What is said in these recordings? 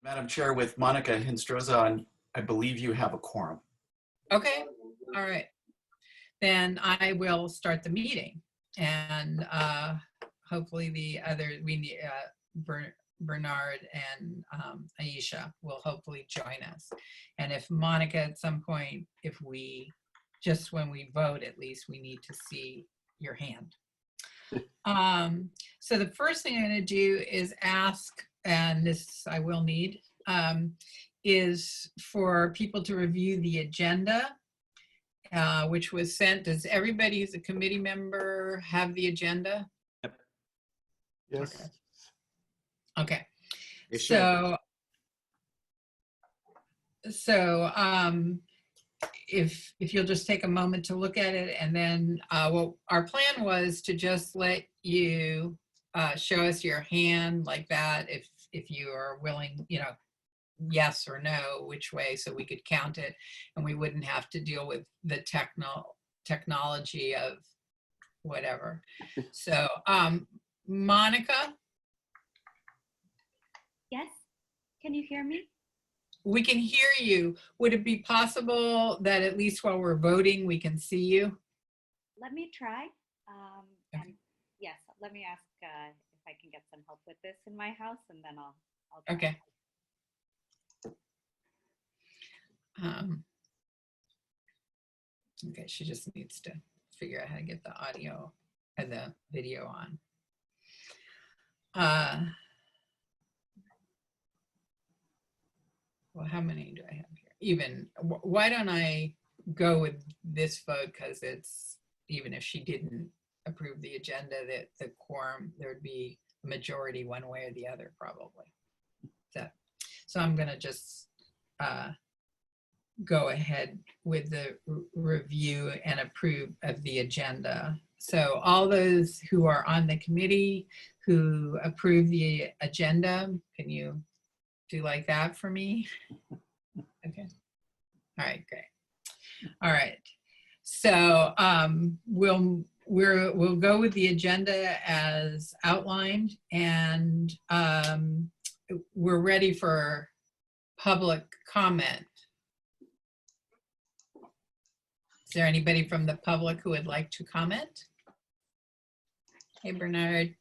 Madam Chair, with Monica Hinstroza on, I believe you have a quorum. Okay, all right. Then I will start the meeting, and hopefully the other, we need Bernard and Aisha will hopefully join us. And if Monica at some point, if we, just when we vote, at least we need to see your hand. So the first thing I'm going to do is ask, and this I will need, is for people to review the agenda, which was sent. Does everybody who's a committee member have the agenda? Yep. Yes. Okay. Sure. If you'll just take a moment to look at it, and then well, our plan was to just let you show us your hand like that if you are willing, you know, yes or no, which way, so we could count it and we wouldn't have to deal with the technology of whatever. So Monica? Yes, can you hear me? We can hear you. Would it be possible that at least while we're voting, we can see you? Let me try. Okay. And yes, let me ask if I can get some help with this in my house, and then I'll try. Okay. Okay, she just needs to figure out how to get the audio and the video on. Well, how many do I have here? Even, why don't I go with this vote, because it's, even if she didn't approve the agenda, that the quorum, there'd be a majority one way or the other probably. So I'm gonna just go ahead with the review and approve of the agenda. So all those who are on the committee who approve the agenda, can you do like that for me? Okay. All right, great. All right. So we'll go with the agenda as outlined, and we're ready for public comment. Is there anybody from the public who would like to comment? Hey, Bernard.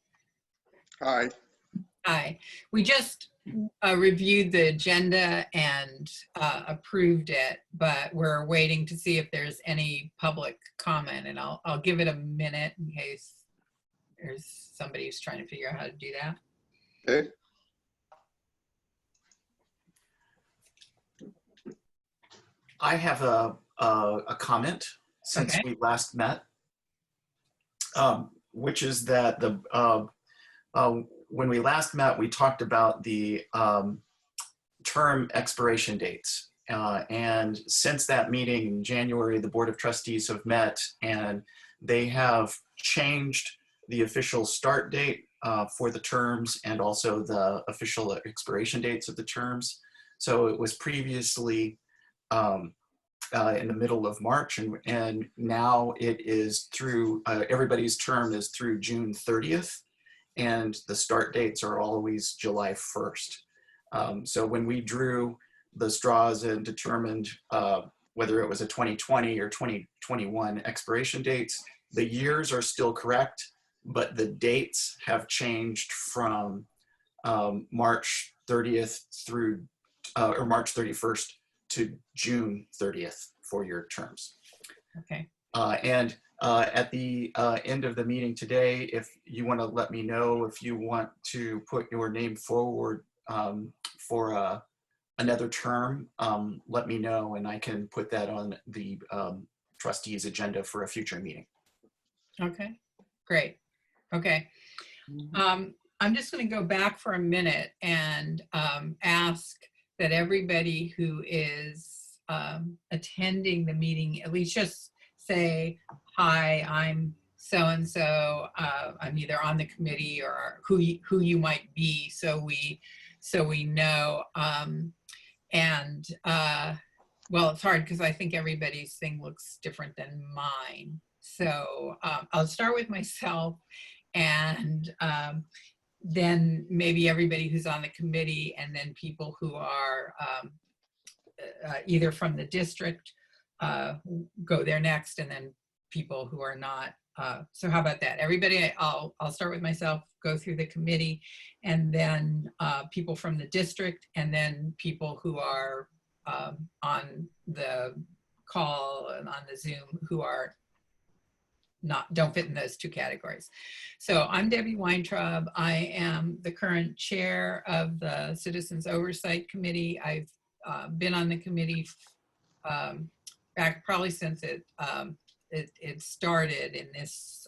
Hi. Hi. We just reviewed the agenda and approved it, but we're waiting to see if there's any public comment, and I'll give it a minute in case there's somebody who's trying to figure out how to do that. Okay. I have a comment since we last met, which is that when we last met, we talked about the term expiration dates. And since that meeting in January, the Board of Trustees have met and they have changed the official start date for the terms and also the official expiration dates of the terms. So it was previously in the middle of March, and now it is through, everybody's term is through June 30th, and the start dates are always July 1st. So when we drew the straws and determined whether it was a 2020 or 2021 expiration dates, the years are still correct, but the dates have changed from March 30th through, or March 31st to June 30th for your terms. Okay. And at the end of the meeting today, if you want to let me know if you want to put your name forward for another term, let me know and I can put that on the trustees' agenda for a future meeting. Okay, great. Okay. I'm just going to go back for a minute and ask that everybody who is attending the meeting at least just say, hi, I'm so-and-so, I'm either on the committee or who you might be, so we know. Well, it's hard because I think everybody's thing looks different than mine. So I'll start with myself, and then maybe everybody who's on the committee, and then people who are either from the district go there next, and then people who are not. So how about that? Everybody, I'll start with myself, go through the committee, and then people from the district, and then people who are on the call and on the Zoom who are don't fit in those two categories. So I'm Debbie Weintraub. I am the current chair of the Citizens Oversight Committee. I've been on the committee back probably since it started in this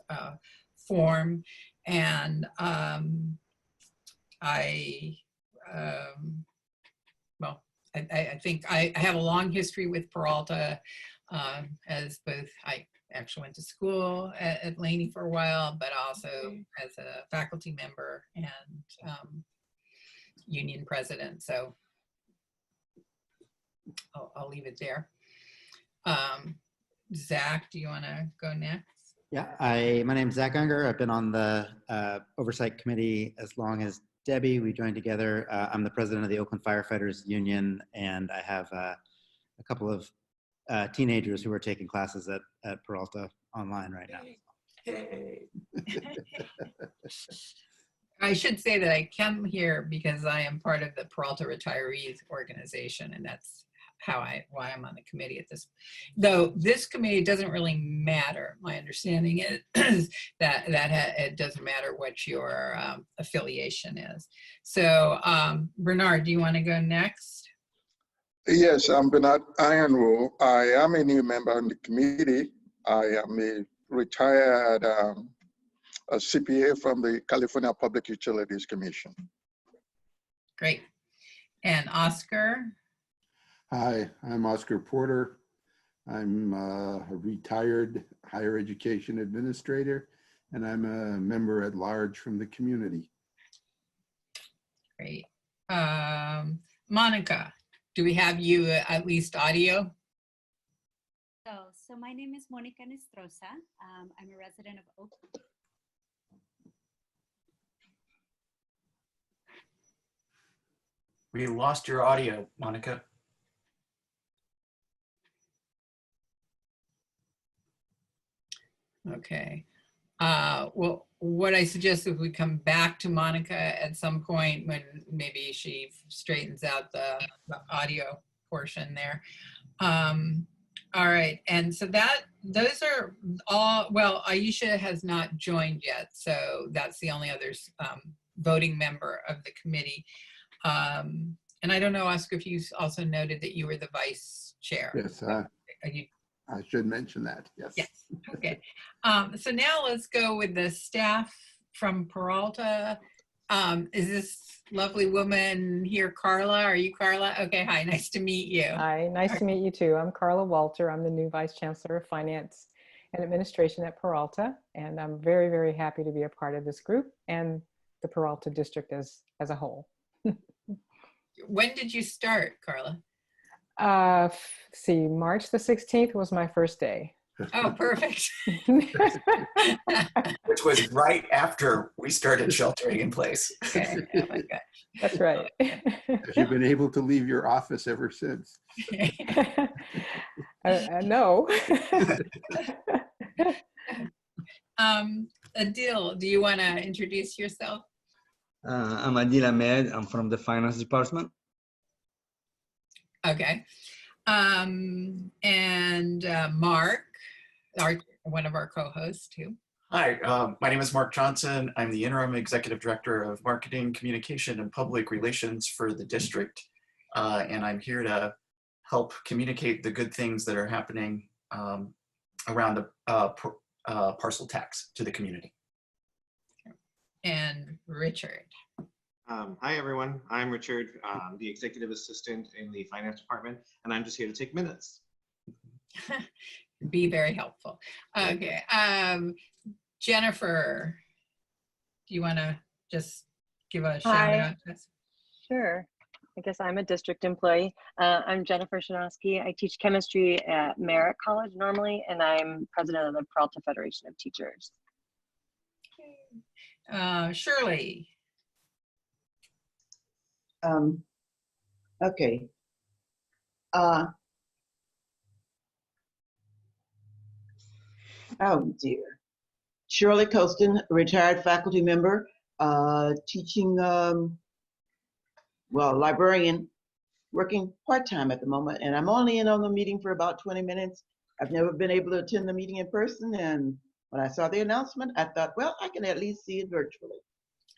form, and I think I have a long history with Peralta, as both I actually went to school at Laney for a while, but also as a faculty member and union president. So I'll leave it there. Zach, do you want to go next? Yeah, my name is Zach Unger. I've been on the Oversight Committee as long as Debbie. We joined together. I'm the president of the Oakland Firefighters Union, and I have a couple of teenagers who are taking classes at Peralta online right now. Hey. I should say that I come here because I am part of the Peralta Retirees Organization, and that's why I'm on the committee at this. Though this committee doesn't really matter. My understanding is that it doesn't matter what your affiliation is. So Bernard, do you want to go next? Yes, I'm Bernard Ironwool. I am a new member on the committee. I am a retired a CPA from the California Public Utilities Commission. Great. And Oscar? Hi, I'm Oscar Porter. I'm a retired higher education administrator, and I'm a member at large from the community. Great. Monica, do we have you at least audio? So my name is Monica Nestrosa. I'm a resident of Oakland. We lost your audio, Monica. Okay. Well, what I suggest is we come back to Monica at some point when maybe she straightens out the audio portion there. All right, and so those are all, well, Aisha has not joined yet, so that's the only other voting member of the committee. And I don't know, Oscar, if you also noted that you were the vice chair. Yes, I should mention that, yes. Yes, okay. So now let's go with the staff from Peralta. Is this lovely woman here, Carla? Are you Carla? Okay, hi, nice to meet you. Hi, nice to meet you too. I'm Carla Walter. I'm the new Vice Chancellor of Finance and Administration at Peralta, and I'm very, very happy to be a part of this group and the Peralta District as a whole. When did you start, Carla? See, March the 16th was my first day. Oh, perfect. Which was right after we started sheltering in place. Okay. Oh my God. That's right. Have you been able to leave your office ever since? No. Adil, do you want to introduce yourself? I'm Adil Ahmed. I'm from the finance department. Okay. And Mark, one of our co-hosts too. Hi, my name is Mark Johnson. I'm the Interim Executive Director of Marketing, Communication, and Public Relations for the district. And I'm here to help communicate the good things that are happening around parcel tax to the community. And Richard. Hi, everyone. I'm Richard, the Executive Assistant in the Finance Department, and I'm just here to take minutes. Be very helpful. Okay. Jennifer, do you want to just give a shout out to us? Sure. I guess I'm a district employee. I'm Jennifer Shanowski. I teach chemistry at Merritt College normally, and I'm president of the Peralta Federation of Teachers. Shirley. Okay. Oh dear. Shirley Colston, retired faculty member, teaching, well, librarian, working part-time at the moment, and I'm only in on the meeting for about 20 minutes. I've never been able to attend the meeting in person, and when I saw the announcement, I thought, well, I can at least see it virtually.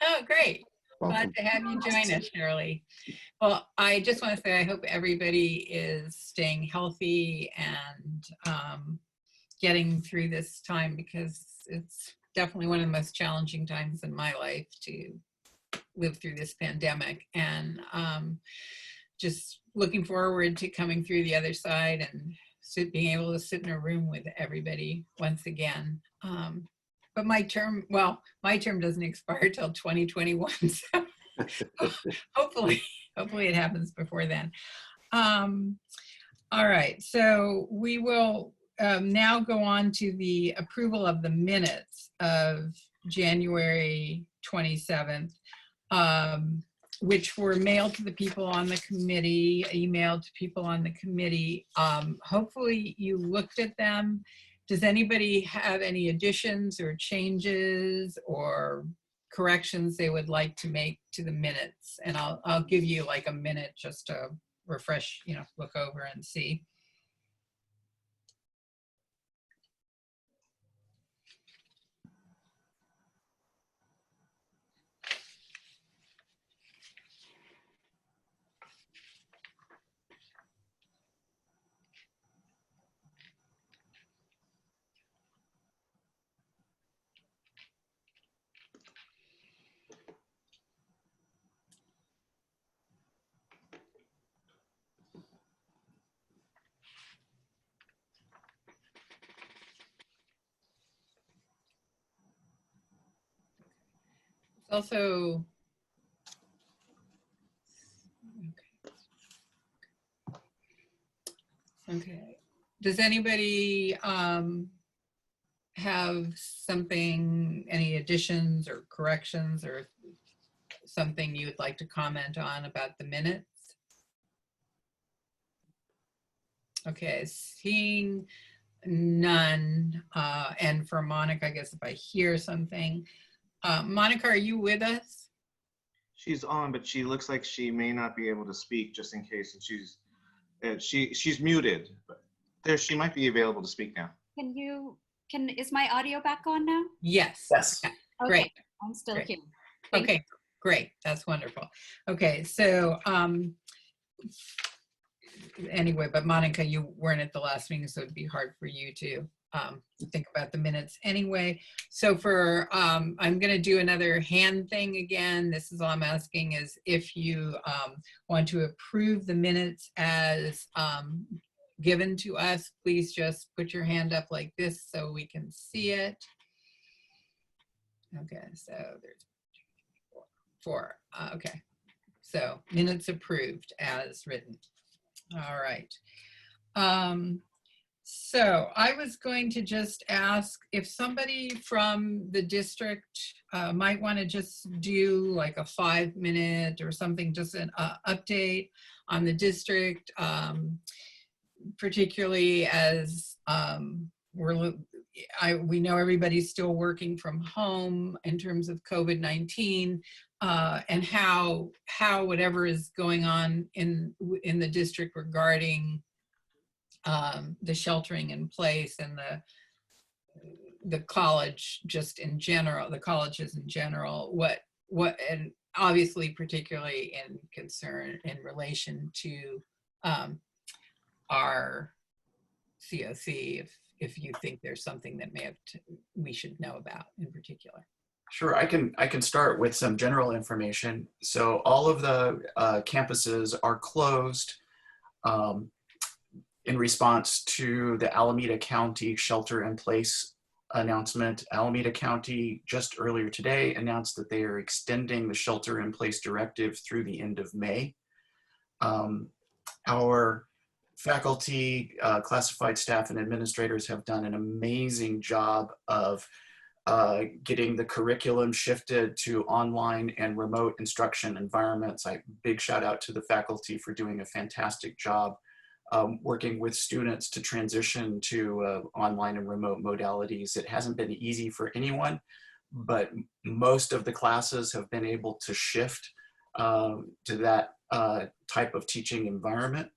Oh, great. Welcome. Glad to have you join us, Shirley. Well, I just want to say I hope everybody is staying healthy and getting through this time, because it's definitely one of the most challenging times in my life to live through this pandemic. And just looking forward to coming through the other side and being able to sit in a room with everybody once again. But my term doesn't expire till 2021. So hopefully it happens before then. All right, so we will now go on to the approval of the minutes of January 27th, which were mailed to the people on the committee, emailed to people on the committee. Hopefully you looked at them. Does anybody have any additions or changes or corrections they would like to make to the minutes? And I'll give you like a minute just to refresh, look over and see. Also, okay. Does anybody have something, any additions or corrections or something you would like to comment on about the minutes? Okay, seeing none. And for Monica, I guess if I hear something. Monica, are you with us? She's on, but she looks like she may not be able to speak, just in case. And she's muted, but there, she might be available to speak now. Is my audio back on now? Yes. Yes. Okay, Great. I'm still Great. here. Thank Okay, great. That's wonderful. Okay, so anyway, but Monica, you weren't at the last meeting, so it'd be hard for you to think about the minutes anyway. So for, I'm gonna do another hand thing again. This is all I'm asking is if you want to approve the minutes as given to us, please just put your hand up like this so we can see it. Okay, so there's four. Okay, so minutes approved as written. All right. So I was going to just ask if somebody from the district might want to just do like a 5-minute or something, just an update on the district, particularly as we know everybody's still working from home in terms of COVID-19, and how whatever is going on in the district regarding the sheltering in place and the college just in general, the colleges in general, what and obviously particularly in concern in relation to our COC, if you think there's something that we should know about in particular. Sure, I can start with some general information. So all of the campuses are closed in response to the Alameda County shelter-in-place announcement. Alameda County just earlier today announced that they are extending the shelter-in-place directive through the end of May. Our faculty, classified staff, and administrators have done an amazing job of getting the curriculum shifted to online and remote instruction environments. Big shout out to the faculty for doing a fantastic job working with students to transition to online and remote modalities. It hasn't been easy for anyone, but most of the classes have been able to shift to that type of teaching environment.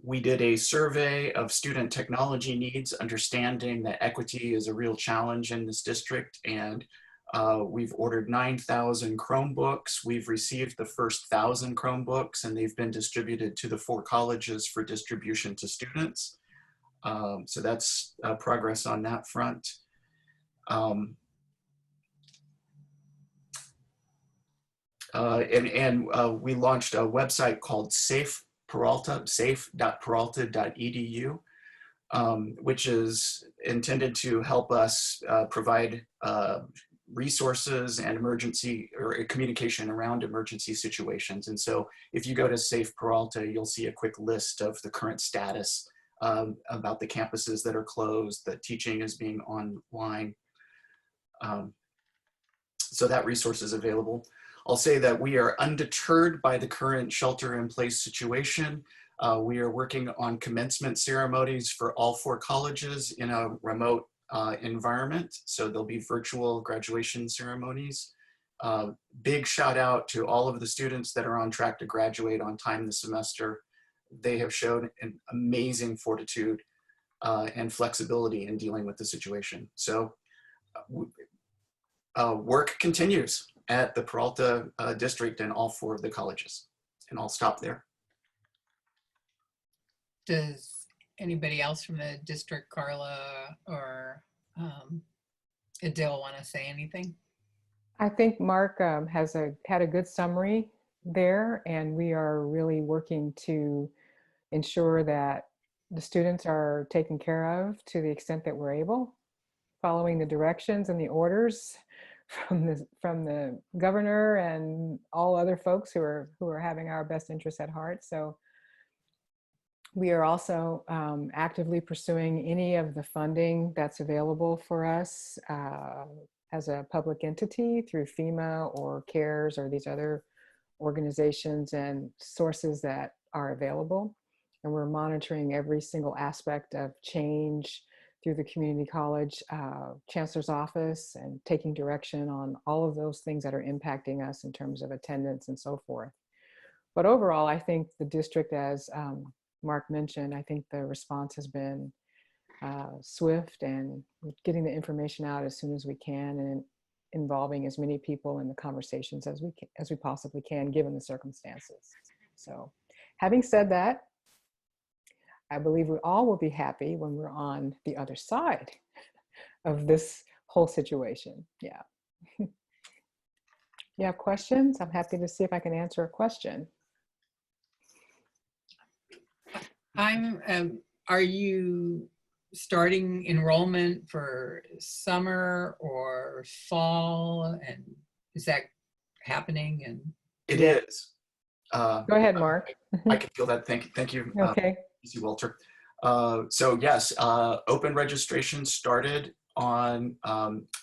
We did a survey of student technology needs, understanding that equity is a real challenge in this district, and we've ordered 9,000 Chromebooks. We've received the first 1,000 Chromebooks, and they've been distributed to the 4 colleges for distribution to students. So that's progress on that front. We launched a website called safe.peralta.edu, which is intended to help us provide resources and emergency or communication around emergency situations. And so if you go to Safe Peralta, you'll see a quick list of the current status about the campuses that are closed, that teaching is being online. So that resource is available. I'll say that we are undeterred by the current shelter-in-place situation. We are working on commencement ceremonies for all 4 colleges in a remote environment. So there'll be virtual graduation ceremonies. Big shout out to all of the students that are on track to graduate on time this semester. They have shown an amazing fortitude and flexibility in dealing with the situation. So work continues at the Peralta district and all 4 of the colleges. And I'll stop there. Does anybody else from the district, Carla or Adil, want to say anything? I think Mark had a good summary there, and we are really working to ensure that the students are taken care of to the extent that we're able, following the directions and the orders from the governor and all other folks who are having our best interests at heart. So we are also actively pursuing any of the funding that's available for us as a public entity through FEMA or CARES or these other organizations and sources that are available. And we're monitoring every single aspect of change through the community college chancellor's office and taking direction on all of those things that are impacting us in terms of attendance and so forth. But overall, I think the district, as Mark mentioned, I think the response has been swift and getting the information out as soon as we can and involving as many people in the conversations as we possibly can, given the circumstances. So having said that, I believe we all will be happy when we're on the other side of this whole situation. Yeah. You have questions? I'm happy to see if I can answer a question. Are you starting enrollment for summer or fall? And is that happening? And it is. Go ahead, Mark. I can feel that. Thank you. Okay. Walter. So yes, open registration started on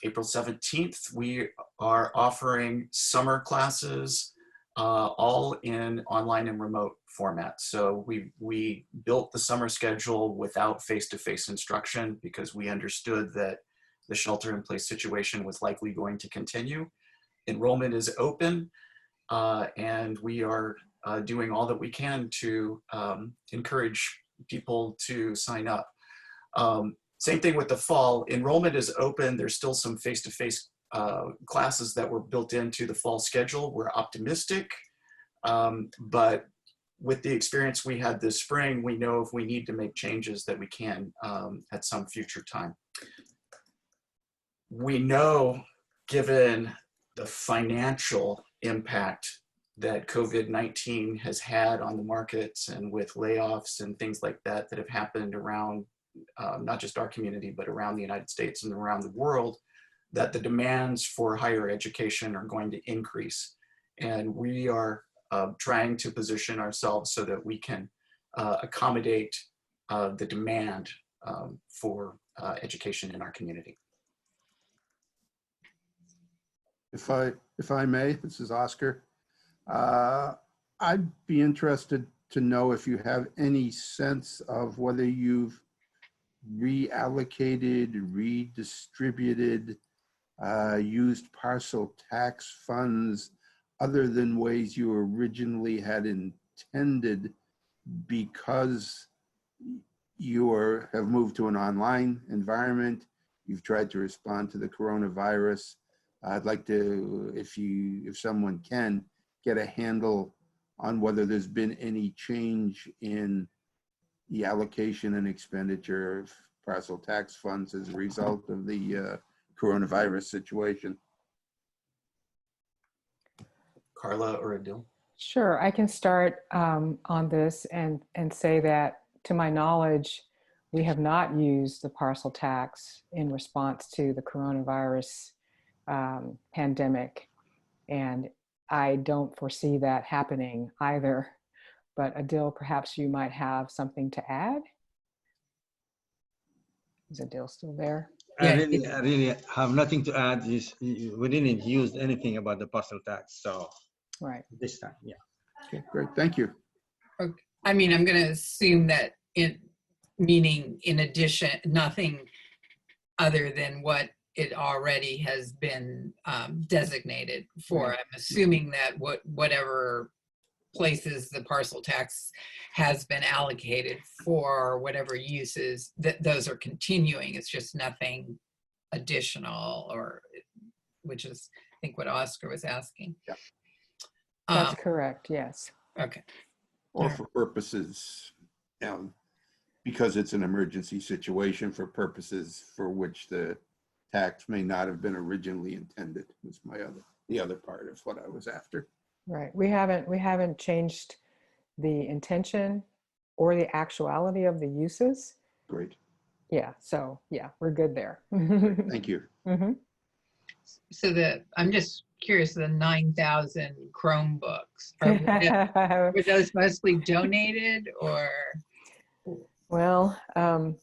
April 17th. We are offering summer classes all in online and remote format. So we built the summer schedule without face-to-face instruction because we understood that the shelter-in-place situation was likely going to continue. Enrollment is open, and we are doing all that we can to encourage people to sign up. Same thing with the fall. Enrollment is open. There's still some face-to-face classes that were built into the fall schedule. We're optimistic, but with the experience we had this spring, we know if we need to make changes that we can at some future time. We know, given the financial impact that COVID-19 has had on the markets and with layoffs and things like that that have happened around not just our community, but around the United States and around the world, that the demands for higher education are going to increase. And we are trying to position ourselves so that we can accommodate the demand for education in our community. If I may, this is Oscar. I'd be interested to know if you have any sense of whether you've reallocated, redistributed, used parcel tax funds other than ways you originally had intended because you have moved to an online environment. You've tried to respond to the coronavirus. I'd like to, if someone can, get a handle on whether there's been any change in the allocation and expenditure of parcel tax funds as a result of the coronavirus situation. Carla or Adil? Sure, I can start on this and say that, to my knowledge, we have not used the parcel tax in response to the coronavirus pandemic, and I don't foresee that happening either. But Adil, perhaps you might have something to add. Is Adil still there? I really have nothing to add. We didn't use anything about the parcel tax, so Right. this time, yeah. Okay, great, thank you. Okay. I mean, I'm going to assume that meaning in addition, nothing other than what it already has been designated for. Right. I'm assuming that whatever places the parcel tax has been allocated for whatever uses, that those are continuing. It's just nothing additional, or which is, I think, what Oscar was asking. Yeah. That's correct, yes. Okay. Or for purposes, because it's an emergency situation, for purposes for which the tax may not have been originally intended, was the other part of what I was after. Right. We haven't changed the intention or the actuality of the uses. Great. Yeah. So yeah, we're good there. Thank you. Mm-hmm. So I'm just curious, the 9,000 Chromebooks, were those mostly donated, or? Well,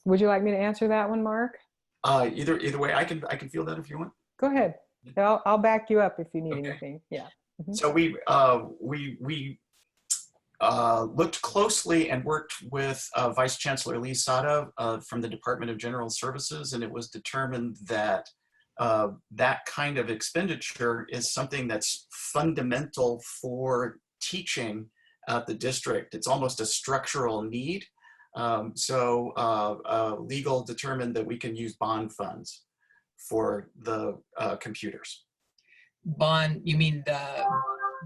would you like me to answer that one, Mark? Either way, I can field that if you want. Go ahead. I'll back you up if you need anything. Yeah. Mm-hmm. So we looked closely and worked with Vice Chancellor Lee Sada from the Department of General Services, and it was determined that that kind of expenditure is something that's fundamental for teaching at the district. It's almost a structural need. So legal determined that we can use bond funds for the computers. Bond, you mean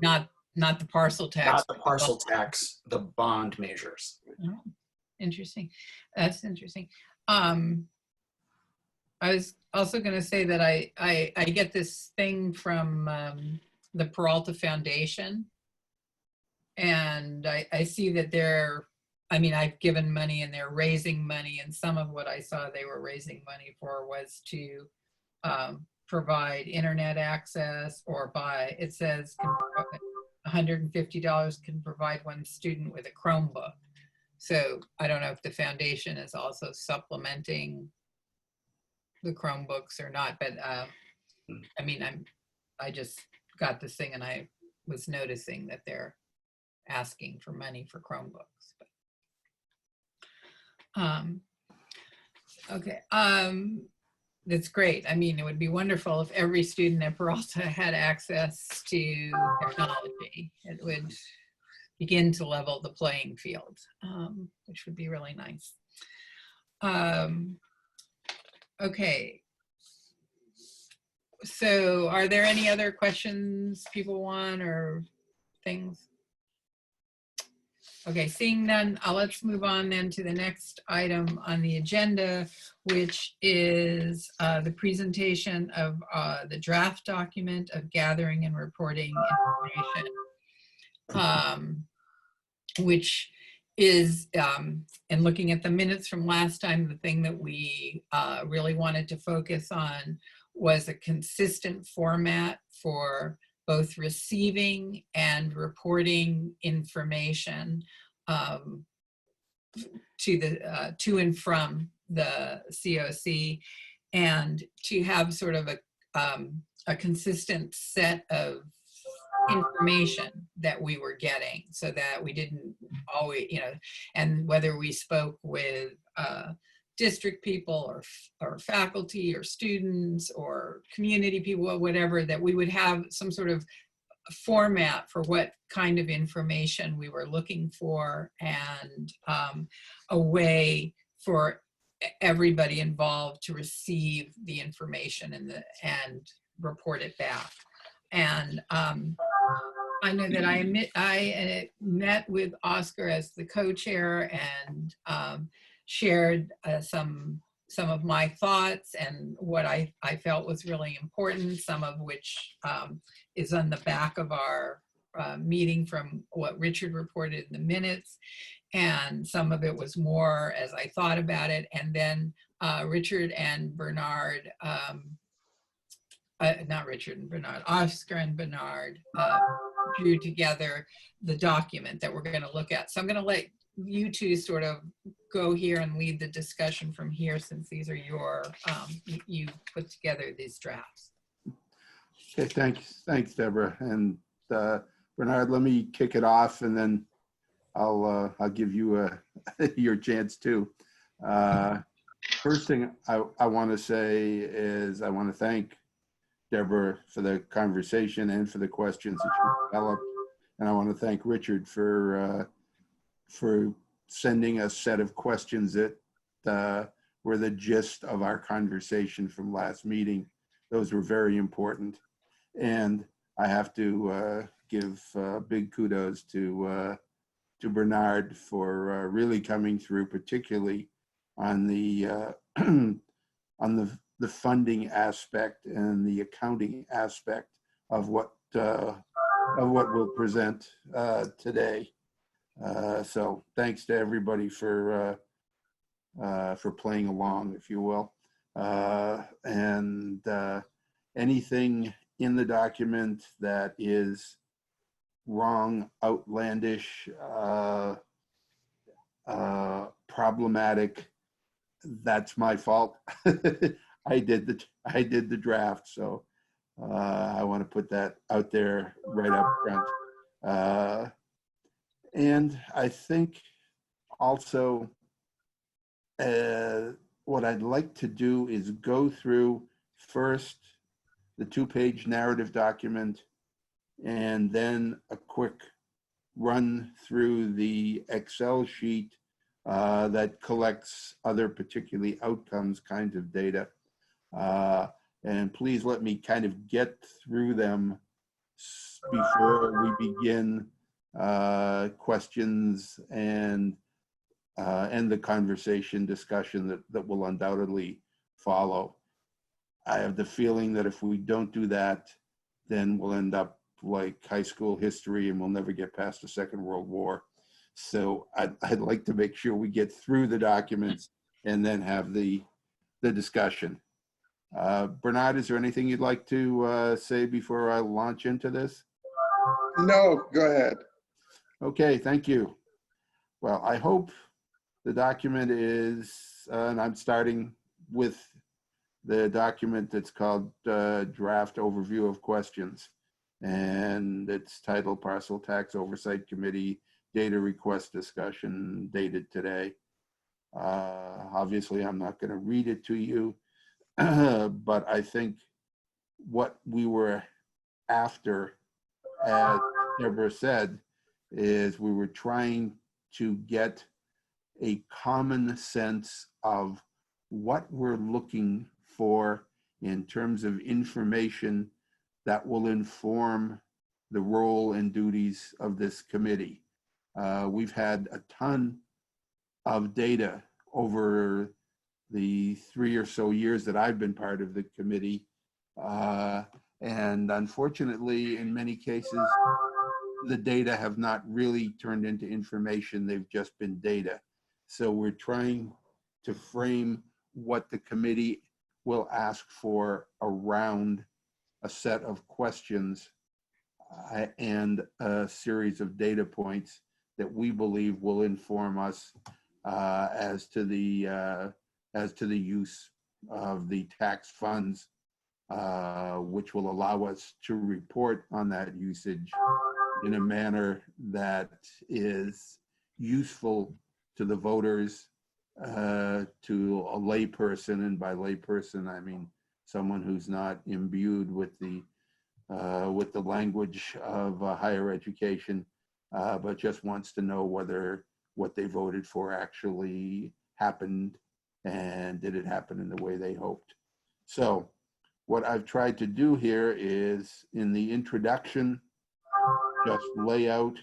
not the parcel tax? Not the parcel tax, the bond measures. Oh, interesting. That's interesting. I was also going to say that I get this thing from the Peralta Foundation, and I see that I've given money and they're raising money, and some of what I saw they were raising money for was to provide internet access, or it says $150 can provide one student with a Chromebook. So I don't know if the foundation is also supplementing the Chromebooks or not, but I just got this thing and I was noticing that they're asking for money for Chromebooks. But, okay, that's great. I mean, it would be wonderful if every student at Peralta had access to technology. It would begin to level the playing field, which would be really nice. Okay. So are there any other questions people want or things? Okay, seeing none, let's move on then to the next item on the agenda, which is the presentation of the draft document of gathering and reporting information, which is, and looking at the minutes from last time, the thing that we really wanted to focus on was a consistent format for both receiving and reporting information to and from the COC, and to have sort of a consistent set of information that we were getting, so that we didn't always, and whether we spoke with district people or faculty or students or community people or whatever, that we would have some sort of format for what kind of information we were looking for, and a way for everybody involved to receive the information and report it back. And I know that I met with Oscar as the co-chair and shared some of my thoughts and what I felt was really important, some of which is on the back of our meeting from what Richard reported in the minutes. And some of it was more as I thought about it. And then Richard and Bernard, not Richard and Bernard, Oscar and Bernard drew together the document that we're going to look at. So I'm going to let you two sort of go here and lead the discussion from here, since these are your, you put together these drafts. Okay, thanks, Deborah. And Bernard, let me kick it off, and then I'll give you your chance too. First thing I want to say is I want to thank Deborah for the conversation and for the questions that she developed, and I want to thank Richard for sending a set of questions that were the gist of our conversation from last meeting. Those were very important, and I have to give big kudos to Bernard for really coming through, particularly on the the funding aspect and the accounting aspect of what we'll present today. So thanks to everybody for playing along, if you will. And anything in the document that is wrong, outlandish, problematic, that's my fault. I did the draft, so I want to put that out there right up front. And I think also what I'd like to do is go through first the 2-page narrative document, and then a quick run through the Excel sheet that collects other particularly outcomes kinds of data. And please let me kind of get through them before we begin questions and the conversation discussion that will undoubtedly follow. I have the feeling that if we don't do that, then we'll end up like high school history and we'll never get past the Second World War. So I'd like to make sure we get through the documents and then have the discussion. Bernard, is there anything you'd like to say before I launch into this? No, go ahead. Okay, thank you. Well, I hope the document is, and I'm starting with the document that's called Draft Overview of Questions. And it's titled Parcel Tax Oversight Committee Data Request Discussion, dated today. Obviously, I'm not going to read it to you, but I think what we were after, as Deborah said, is we were trying to get a common sense of what we're looking for in terms of information that will inform the role and duties of this committee. We've had a ton of data over the 3 or so years that I've been part of the committee. And unfortunately, in many cases, the data have not really turned into information, they've just been data. So we're trying to frame what the committee will ask for around a set of questions and a series of data points that we believe will inform us as to the as to the use of the tax funds, which will allow us to report on that usage in a manner that is useful to the voters, to a layperson, and by layperson I mean someone who's not imbued with the language of higher education, but just wants to know whether what they voted for actually happened, and did it happen in the way they hoped. So what I've tried to do here is, in the introduction, just lay out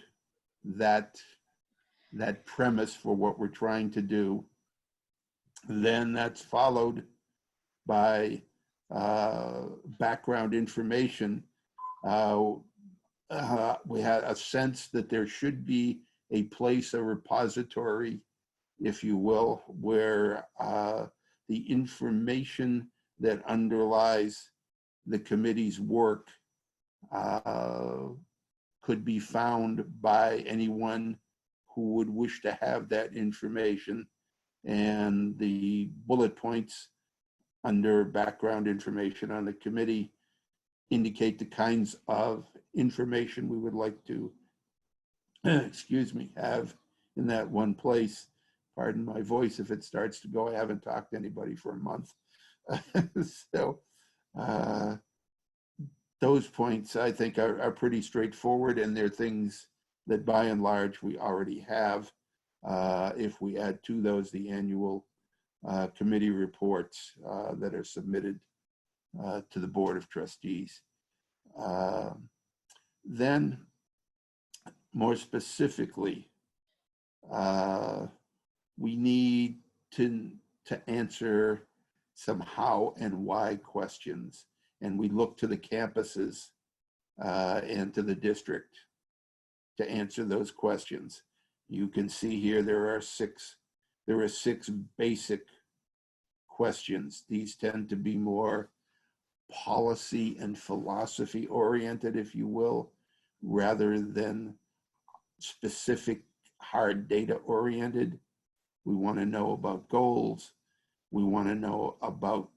that premise for what we're trying to do. Then that's followed by background information. We had a sense that there should be a place, a repository, if you will, where the information that underlies the committee's work could be found by anyone who would wish to have that information. And the bullet points under background information on the committee indicate the kinds of information we would like to, excuse me, have in that one place. Pardon my voice if it starts to go. I haven't talked to anybody for a month. So those points, I think, are pretty straightforward, and they're things that by and large we already have. If we add to those the annual committee reports that are submitted to the Board of Trustees. Then, more specifically, we need to answer some how and why questions, and we look to the campuses and to the district to answer those questions. You can see here there are six basic questions. These tend to be more policy and philosophy oriented, if you will, rather than specific hard data oriented. We want to know about goals. We want to know about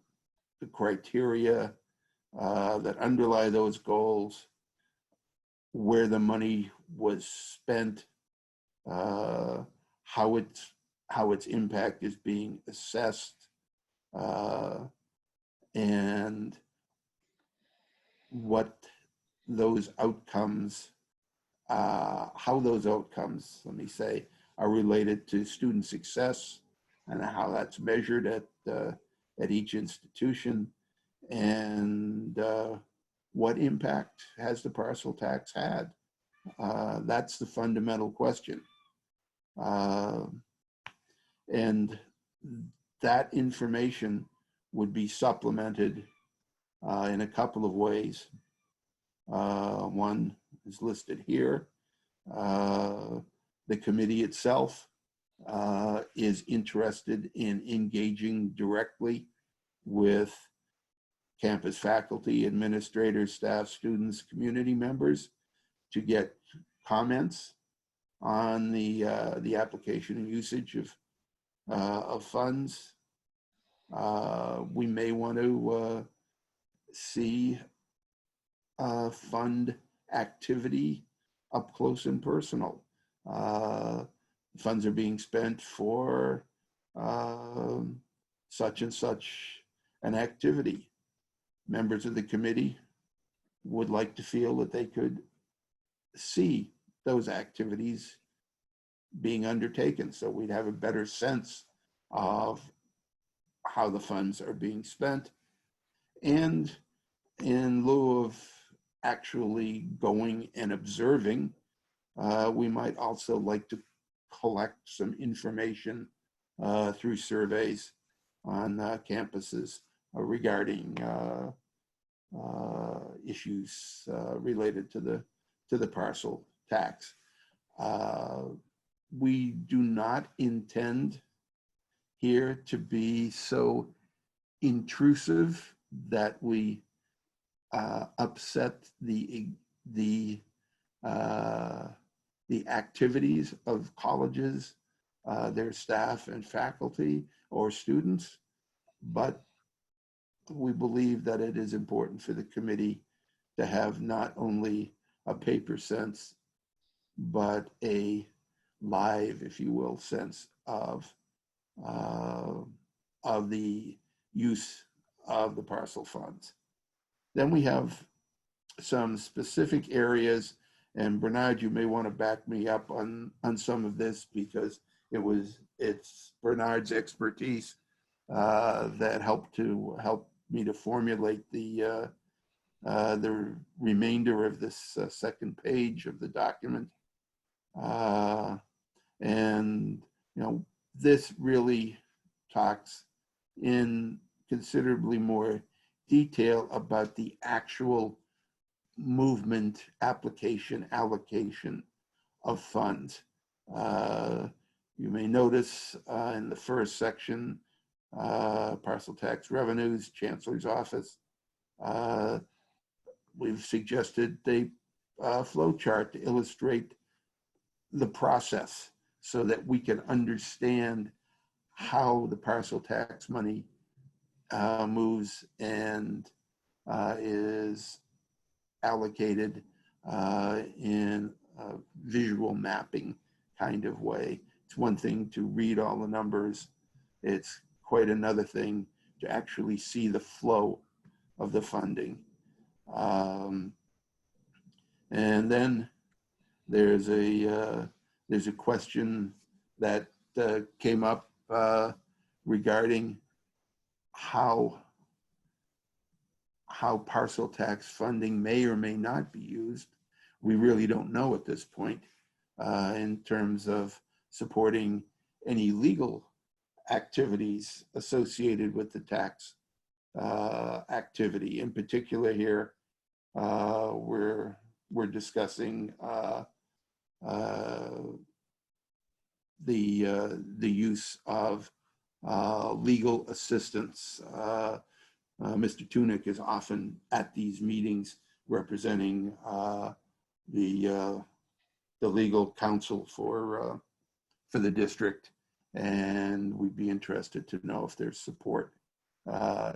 the criteria that underlie those goals, where the money was spent, how its impact is being assessed, and what those outcomes, how those outcomes, let me say, are related to student success and how that's measured at each institution, and what impact has the parcel tax had? That's the fundamental question. And that information would be supplemented in a couple of ways. One is listed here. The committee itself is interested in engaging directly with campus faculty, administrators, staff, students, community members to get comments on the application and usage of funds. We may want to see fund activity up close and personal. Funds are being spent for such and such an activity. Members of the committee would like to feel that they could see those activities being undertaken, so we'd have a better sense of how the funds are being spent. And in lieu of actually going and observing, we might also like to collect some information through surveys on campuses regarding issues related to the parcel tax. We do not intend here to be so intrusive that we upset the activities of colleges, their staff and faculty or students. but we believe that it is important for the committee to have not only a paper sense, but a live, if you will, sense of the use of the Parcel funds. Then we have some specific areas, and Bernard, you may want to back me up on some of this because it's Bernard's expertise that helped me to formulate the remainder of this second page of the document. And this really talks in considerably more detail about the actual movement, application, allocation of funds. You may notice in the first section, parcel tax revenues, Chancellor's Office. We've suggested a flow chart to illustrate the process so that we can understand how the parcel tax money moves and is allocated in a visual mapping kind of way. It's one thing to read all the numbers. It's quite another thing to actually see the flow of the funding. And then there's a question that came up regarding how parcel tax funding may or may not be used. We really don't know at this point in terms of supporting any legal activities associated with the tax activity. In particular here, we're discussing the use of legal assistance. Mr. Tunick is often at these meetings representing the legal counsel for the district, and we'd be interested to know if there's support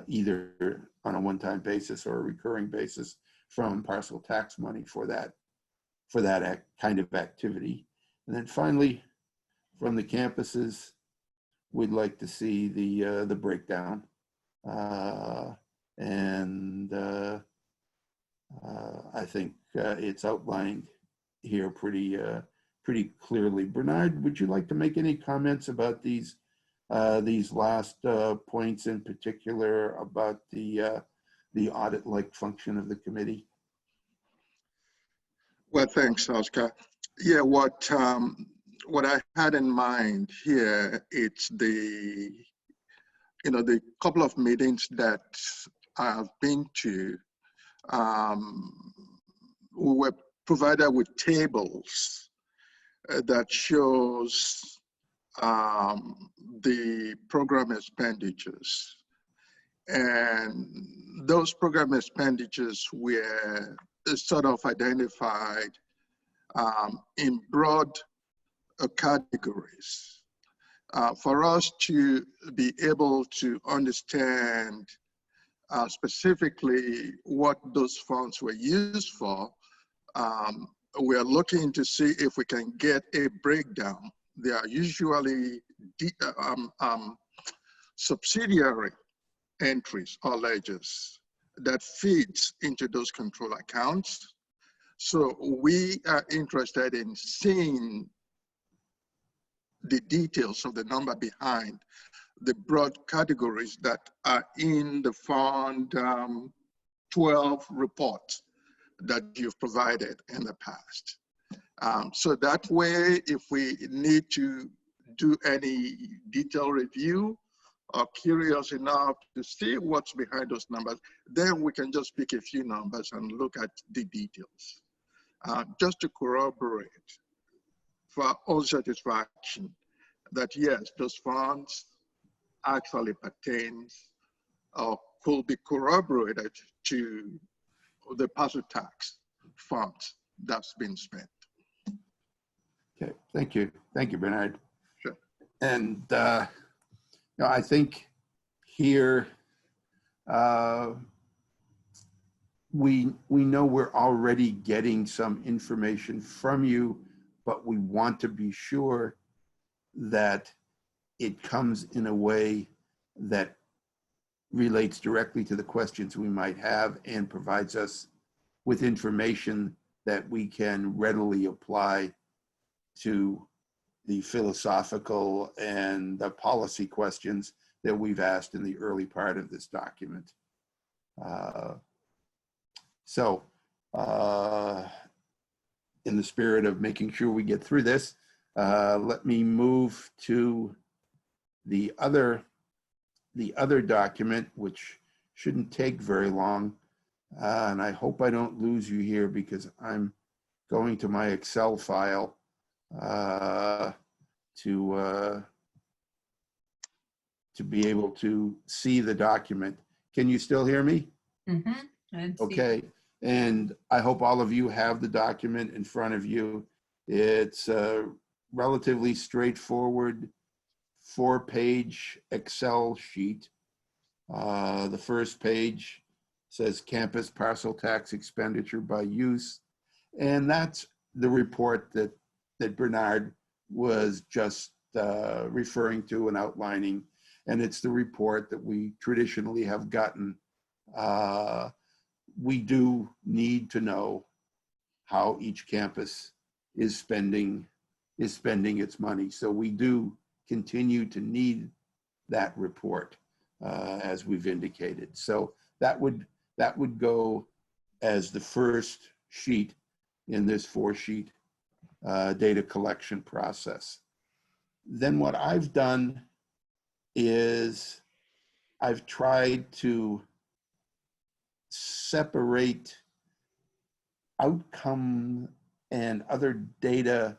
either on a one-time basis or a recurring basis from parcel tax money for that kind of activity. And then finally, from the campuses, we'd like to see the breakdown. I think it's outlined here pretty clearly. Bernard, would you like to make any comments about these last points, in particular about the audit-like function of the committee? Well, thanks, Oscar. Yeah, what I had in mind here, it's the couple of meetings that I've been to. We were provided with tables that shows the program expenditures. And those program expenditures were sort of identified in broad categories. For us to be able to understand specifically what those funds were used for, we are looking to see if we can get a breakdown. They are usually subsidiary entries or ledgers that feeds into those control accounts. So we are interested in seeing the details of the number behind the broad categories that are in the Fund 12 report that you've provided in the past. So that way, if we need to do any detailed review or curious enough to see what's behind those numbers, then we can just pick a few numbers and look at the details. Just to corroborate for our own satisfaction that yes, those funds actually pertains or could be corroborated to the parcel tax funds that's been spent. Okay, thank you, Bernard. Sure. And I think here, we know we're already getting some information from you, but we want to be sure that it comes in a way that relates directly to the questions we might have and provides us with information that we can readily apply to the philosophical and the policy questions that we've asked in the early part of this document. In the spirit of making sure we get through this, let me move to the other document, which shouldn't take very long. And I hope I don't lose you here because I'm going to my Excel file to be able to see the document. Can you still hear me? Mm-hmm. Okay. And I hope all of you have the document in front of you. It's a relatively straightforward 4-page Excel sheet. The first page says campus parcel tax expenditure by use. And that's the report that Bernard was just referring to and outlining. And it's the report that we traditionally have gotten. We do need to know how each campus is spending its money. So we do continue to need that report, as we've indicated. So that would go as the first sheet in this 4-sheet data collection process. Then what I've done is I've tried to separate outcome and other data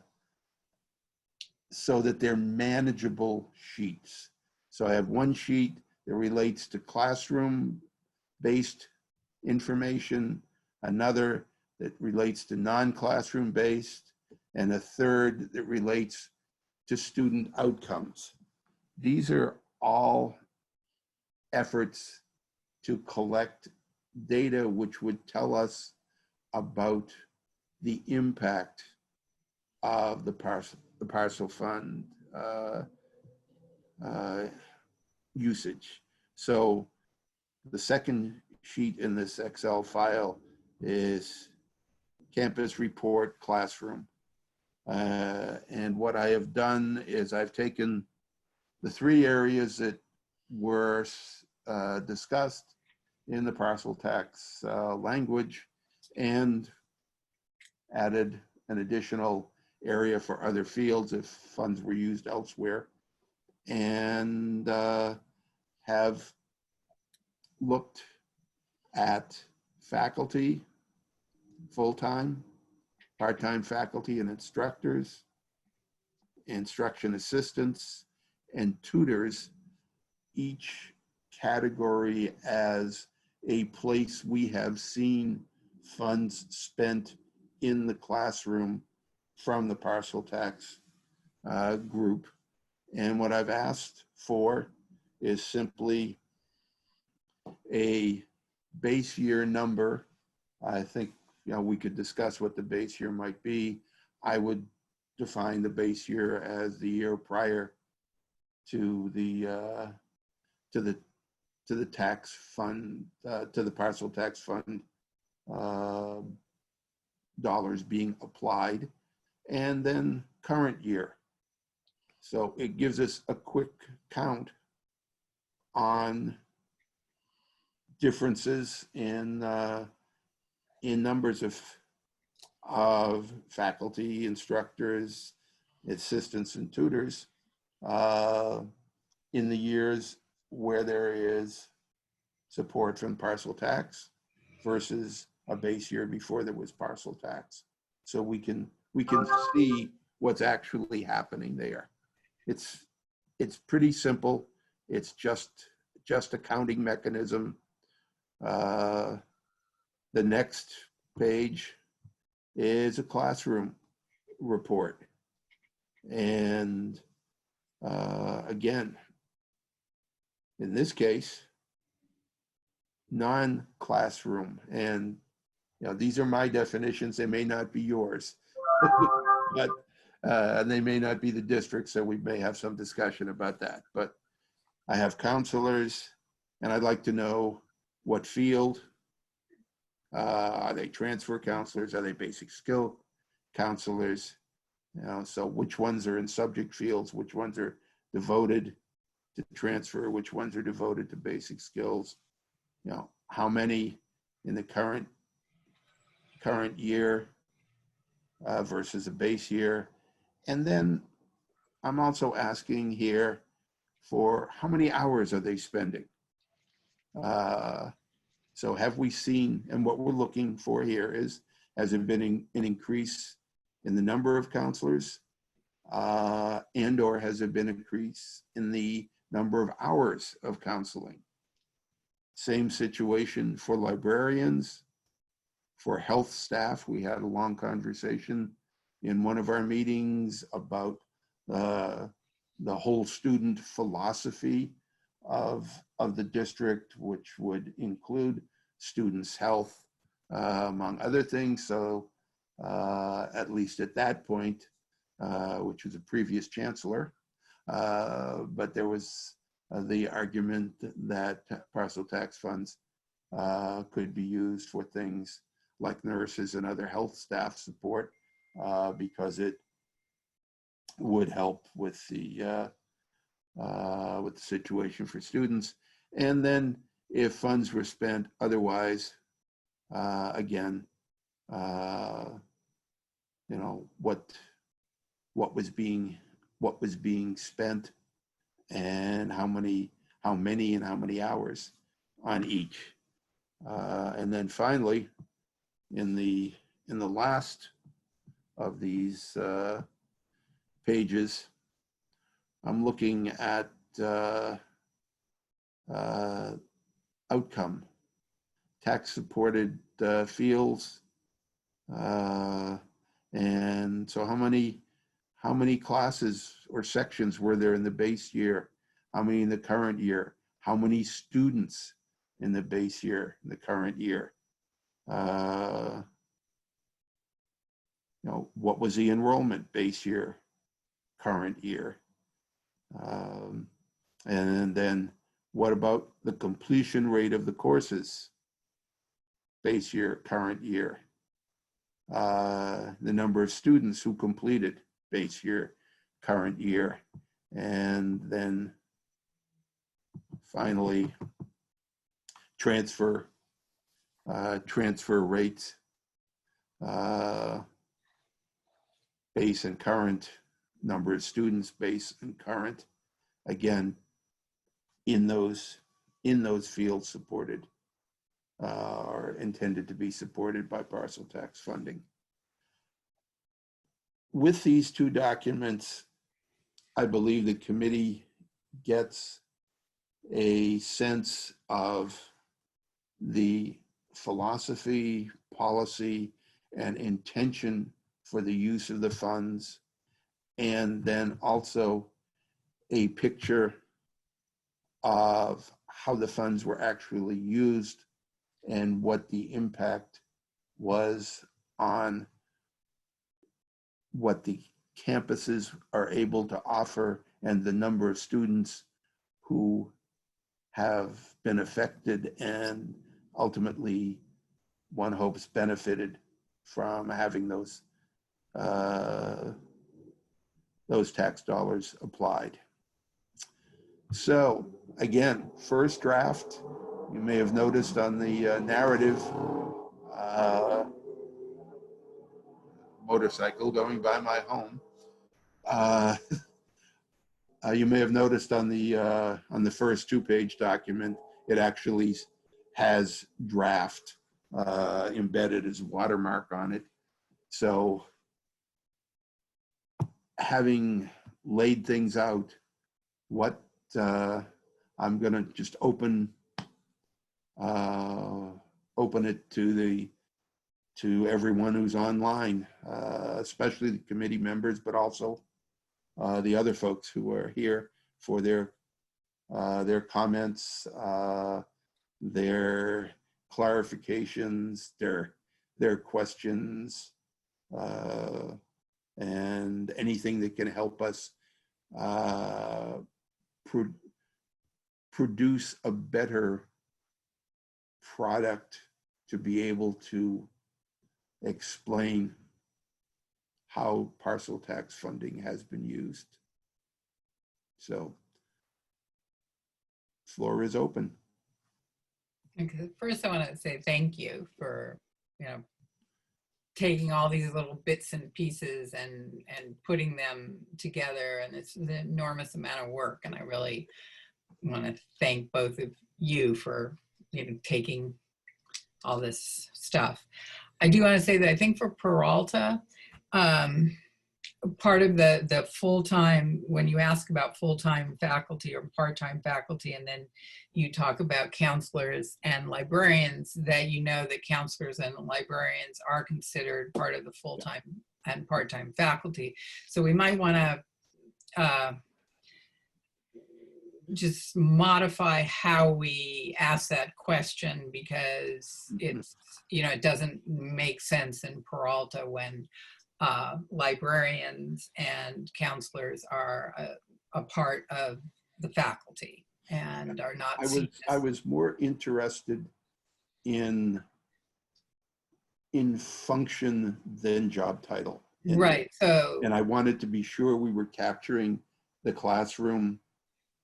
so that they're manageable sheets. So I have one sheet that relates to classroom-based information, another that relates to non-classroom based, and a third that relates to student outcomes. These are all efforts to collect data which would tell us about the impact of the parcel fund usage. So the second sheet in this Excel file is campus report classroom. And what I have done is I've taken the 3 areas that were discussed in the parcel tax language and added an additional area for other fields if funds were used elsewhere, and have looked at faculty, full-time, part-time faculty and instructors, instruction assistants, and tutors, each category as a place we have seen funds spent in the classroom from the parcel tax group. And what I've asked for is simply a base year number. I think we could discuss what the base year might be. I would define the base year as the year prior to the tax fund, to the parcel tax fund dollars being applied, and then current year. So it gives us a quick count on differences in numbers of faculty, instructors, assistants, and tutors in the years where there is support from parcel tax versus a base year before there was parcel tax. So we can see what's actually happening there. It's pretty simple. It's just a counting mechanism. The next page is a classroom report. And again, in this case, non-classroom. And these are my definitions. They may not be yours, but they may not be the district, so we may have some discussion about that. But I have counselors, and I'd like to know what field. Are they transfer counselors? Are they basic skill counselors? So which ones are in subject fields? Which ones are devoted to transfer? Which ones are devoted to basic skills? How many in the current year versus a base year? And then I'm also asking here for how many hours are they spending? So have we seen, and what we're looking for here is, has there been an increase in the number of counselors and or has there been an increase in the number of hours of counseling? Same situation for librarians, for health staff. We had a long conversation in one of our meetings about the whole student philosophy of the district, which would include students' health, among other things. So at least at that point, which was a previous chancellor, but there was the argument that parcel tax funds could be used for things like nurses and other health staff support because it would help with the situation for students. And then if funds were spent otherwise, again, what was being spent and how many and how many hours on each. And then finally, in the last of these pages, I'm looking at outcome, tax supported fields. And so how many classes or sections were there in the base year? How many in the current year? How many students in the base year, in the current year? What was the enrollment base year, current year? And then what about the completion rate of the courses, base year, current year? The number of students who completed base year, current year. And then finally, transfer rates, base and current, number of students, base and current, again, in those fields supported or intended to be supported by parcel tax funding. With these two documents, I believe the committee gets a sense of the philosophy, policy, and intention for the use of the funds, and then also a picture of how the funds were actually used and what the impact was on what the campuses are able to offer and the number of students who have been affected and ultimately, one hopes, benefited from having those tax dollars applied. So again, first draft, you may have noticed on the narrative, motorcycle going by my home. You may have noticed on the first two-page document, it actually has draft embedded as a watermark on it. So having laid things out, what I'm gonna just open it to everyone who's online, especially the committee members, but also the other folks who are here for their their comments, their clarifications, their questions, and anything that can help us produce a better product to be able to explain how parcel tax funding has been used. So, floor is open. Okay. First, I want to say thank you for, taking all these little bits and pieces and putting them together. And it's an enormous amount of work. And I really want to thank both of you for, taking all this stuff. I do want to say that I think for Peralta, part of the full-time, when you ask about full-time faculty or part-time faculty, and then you talk about counselors and librarians, that that counselors and librarians are considered part of the full-time and part-time faculty. So we might want to just modify how we ask that question, because it's, it doesn't make sense in Peralta when librarians and counselors are a part of the faculty and are not. I was more interested in function than job title. Right. And I wanted to be sure we were capturing the classroom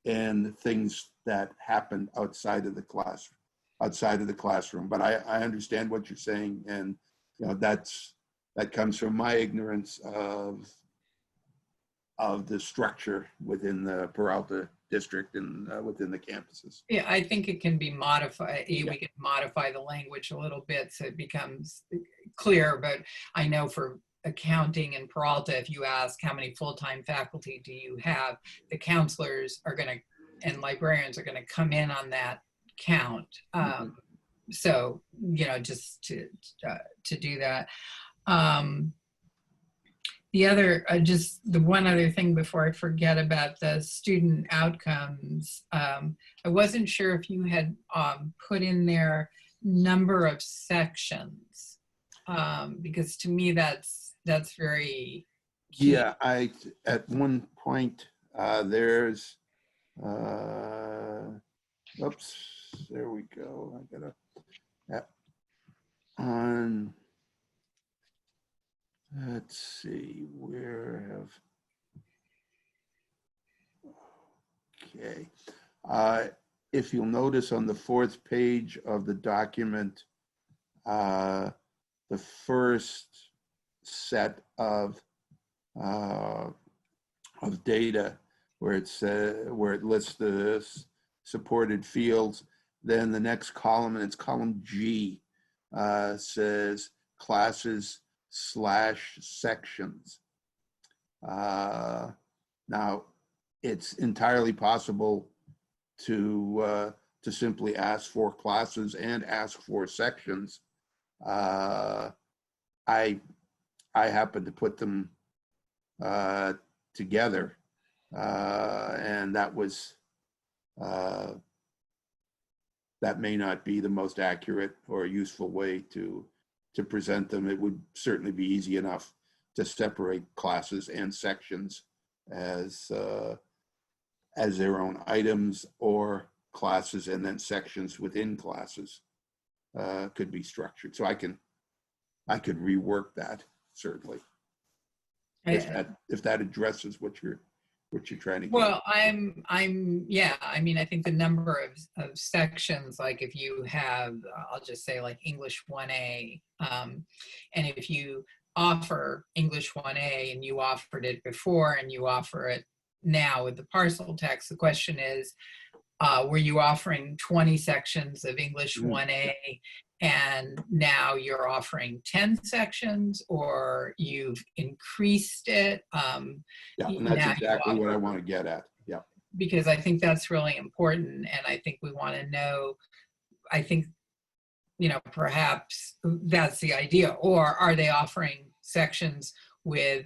and things that happened outside of the classroom. But I understand what you're saying, and that comes from my ignorance of the structure within the Peralta district and within the campuses. Yeah, I think it can be modified. We can modify the language a little bit so it becomes clear. But I know for accounting in Peralta, if you ask how many full-time faculty do you have, the counselors are going to, and librarians are going to come in on that count. So, just to do that. The one other thing before I forget about the student outcomes, I wasn't sure if you had put in there number of sections, because to me that's very key. Yeah, at one point there's oops, there we go. I gotta on. Let's see, okay. If you'll notice on the 4th page of the document, the first set of data where it lists the supported fields, then the next column, and it's column G, says classes / sections. Now, it's entirely possible to simply ask for classes and ask for sections. I happen to put them together, and that may not be the most accurate or useful way to present them. It would certainly be easy enough to separate classes and sections as their own items, or classes and then sections within classes could be structured. So I could rework that, certainly, if that addresses what you're trying to get. Well, yeah, I mean, I think the number of sections, like if you have, I'll just say like English 1A, and if you offer English 1A and you offered it before and you offer it now with the parcel text, the question is, were you offering 20 sections of English 1A and now you're offering 10 sections, or you've increased it? Yeah, and that's exactly what I want to get at. Yeah. Because I think that's really important, and I think we want to know, I think, perhaps that's the idea, or are they offering sections with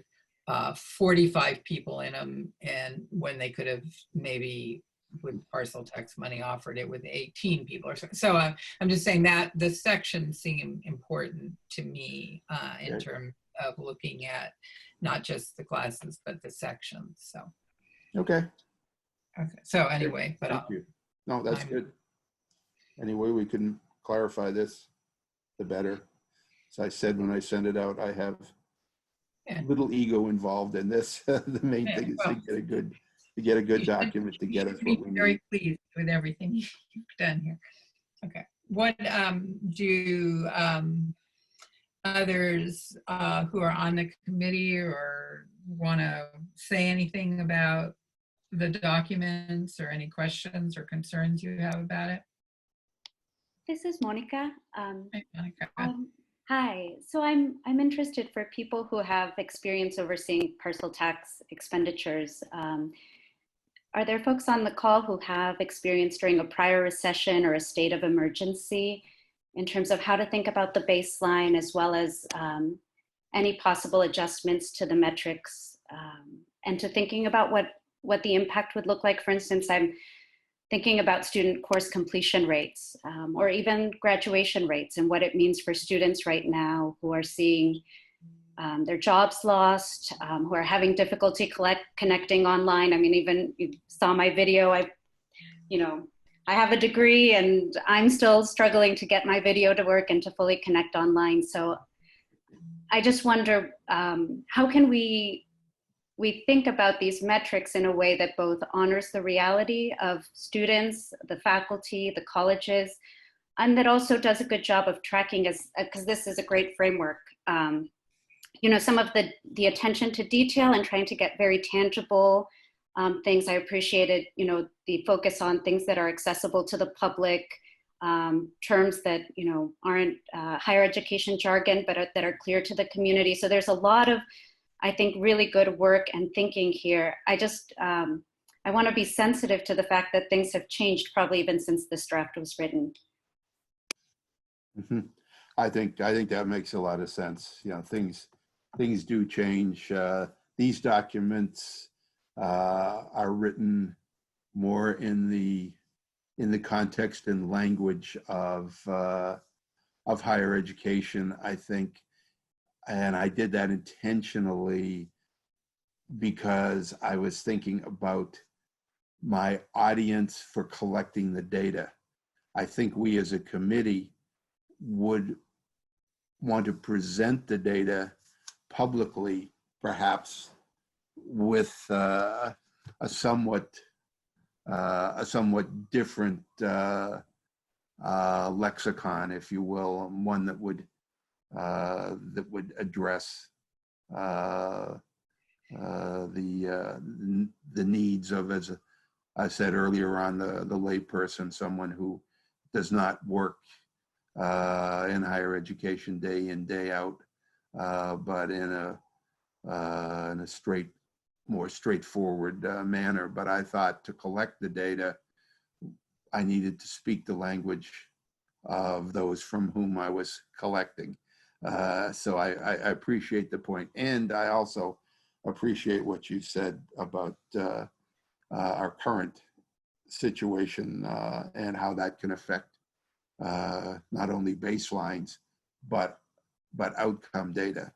45 people in them, and when they could have maybe with parcel tax money offered it with 18 people or so. So I'm just saying that the sections seem important to me in terms of looking at not just the classes, but the sections. So. Okay. Okay. So anyway, but Thank you. No, that's good. Any way we can clarify this, the better. As I said when I send it out, I have little ego involved in this. The main thing is to get a good document to get us what we need. Very pleased with everything you've done here. Okay. What do others who are on the committee or want to say anything about the documents or any questions or concerns you have about it? This is Monica. Hi, Monica. Hi. So I'm interested for people who have experience overseeing parcel tax expenditures. Are there folks on the call who have experience during a prior recession or a state of emergency in terms of how to think about the baseline as well as any possible adjustments to the metrics and to thinking about what the impact would look like? For instance, I'm thinking about student course completion rates or even graduation rates and what it means for students right now who are seeing their jobs lost, who are having difficulty connecting online. I mean, even you saw my video, I have a degree and I'm still struggling to get my video to work and to fully connect online. So I just wonder, how can we think about these metrics in a way that both honors the reality of students, the faculty, the colleges, and that also does a good job of tracking, because this is a great framework. Some of the attention to detail and trying to get very tangible things. I appreciated, the focus on things that are accessible to the public, terms that, aren't higher education jargon, but that are clear to the community. So there's a lot of, I think, really good work and thinking here. I just, I want to be sensitive to the fact that things have changed probably even since this draft was written. Mm-hmm. I think that makes a lot of sense. Things do change. These documents are written more in the context and language of higher education, I think. And I did that intentionally because I was thinking about my audience for collecting the data. I think we as a committee would want to present the data publicly, perhaps with a somewhat different lexicon, if you will, one that would address the needs of, as I said earlier on, the layperson, someone who does not work in higher education day in, day out, but in a more straightforward manner. But I thought to collect the data, I needed to speak the language of those from whom I was collecting. So I appreciate the point. And I also appreciate what you said about our current situation and how that can affect not only baselines, but outcome data.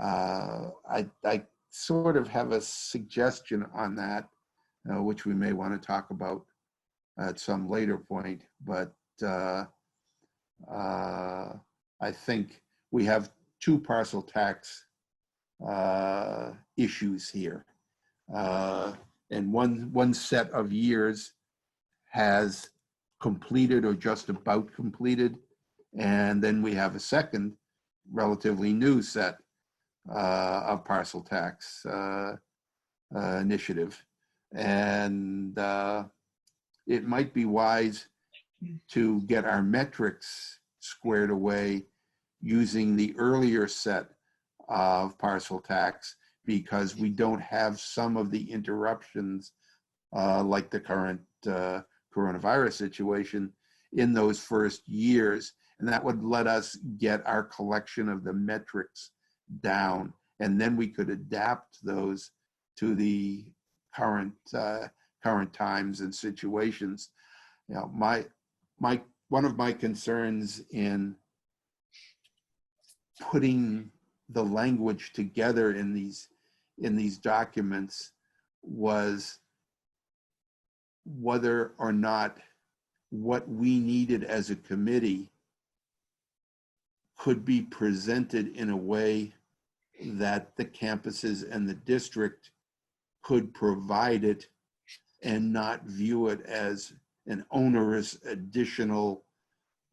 I sort of have a suggestion on that, which we may want to talk about at some later point, but I think we have two parcel tax issues here. And one set of years has completed or just about completed. And then we have a second relatively new set of parcel tax initiative. And it might be wise to get our metrics squared away using the earlier set of parcel tax, because we don't have some of the interruptions like the current coronavirus situation in those first years. And that would let us get our collection of the metrics down. And then we could adapt those to the current current times and situations. You know, one of my concerns in putting the language together in these documents was whether or not what we needed as a committee could be presented in a way that the campuses and the district could provide it and not view it as an onerous additional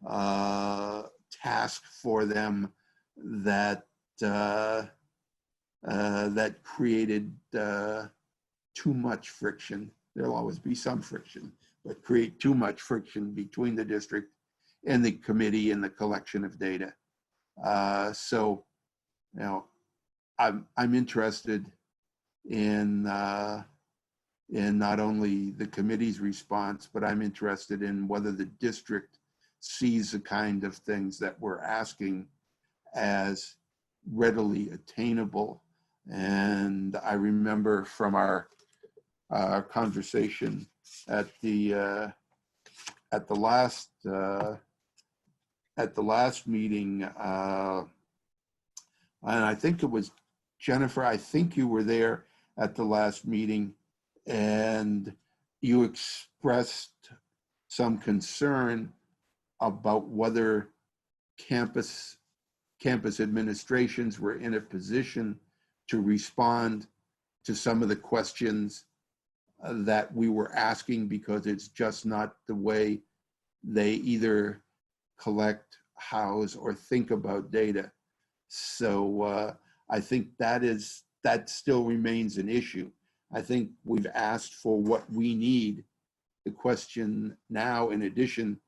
task for them that that created too much friction. There'll always be some friction, but create too much friction between the district and the committee and the collection of data. So, you know, I'm interested in not only the committee's response, but I'm interested in whether the district sees the kind of things that we're asking as readily attainable. And I remember from our conversation at the last meeting, and I think it was Jennifer, I think you were there at the last meeting, and you expressed some concern about whether campus administrations were in a position to respond to some of the questions that we were asking, because it's just not the way they either collect, house, or think about data. So I think that still remains an issue. I think we've asked for what we need. The question now, in addition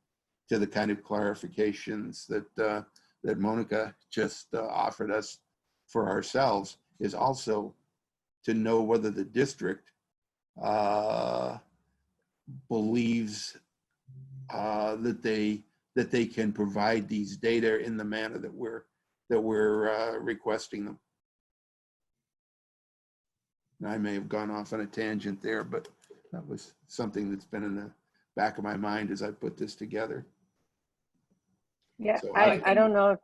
to the kind of clarifications that Monica just offered us for ourselves, is also to know whether the district believes that they can provide these data in the manner that we're requesting them. And I may have gone off on a tangent there, but that was something that's been in the back of my mind as I put this together. Yeah, So I don't know if,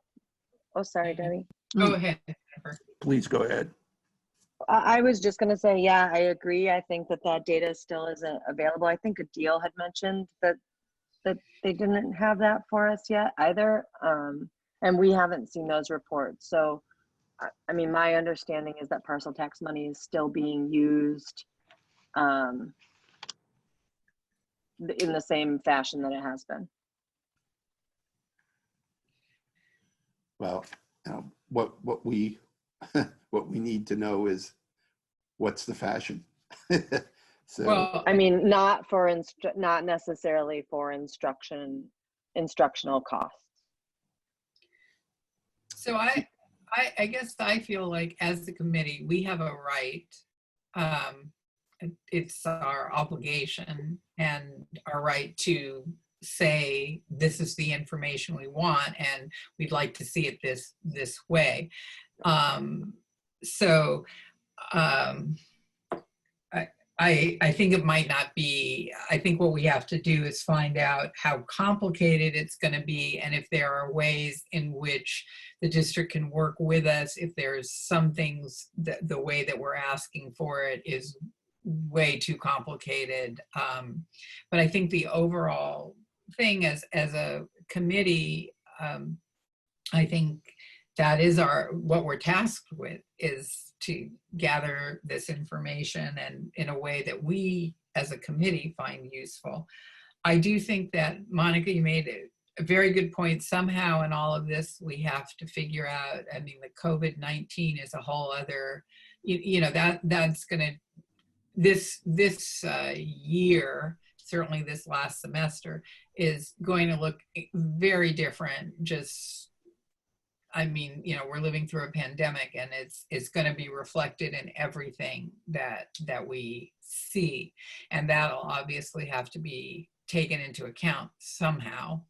oh, sorry, Debbie. Go ahead. Please go ahead. I was just going to say, yeah, I agree. I think that data still isn't available. I think Adil had mentioned that they didn't have that for us yet either. And we haven't seen those reports. So, I mean, my understanding is that parcel tax money is still being used in the same fashion that it has been. Well, what we what we need to know is what's the fashion. So, Well, I mean, not necessarily for instructional costs. so I guess I feel like as the committee, we have a right. It's our obligation and our right to say this is the information we want and we'd like to see it this way. I think it might not be. I think what we have to do is find out how complicated it's going to be, and if there are ways in which the district can work with us. If there's some things that the way that we're asking for it is way too complicated. But I think the overall thing as a committee, I think that is what we're tasked with, is to gather this information and in a way that we as a committee find useful. I do think that, Monica, you made a very good point. Somehow in all of this, we have to figure out, I mean, the COVID-19 is a whole other, that's gonna, this year, certainly this last semester, is going to look very different. Just, I mean, we're living through a pandemic, and it's going to be reflected in everything that we see, and that'll obviously have to be taken into account somehow.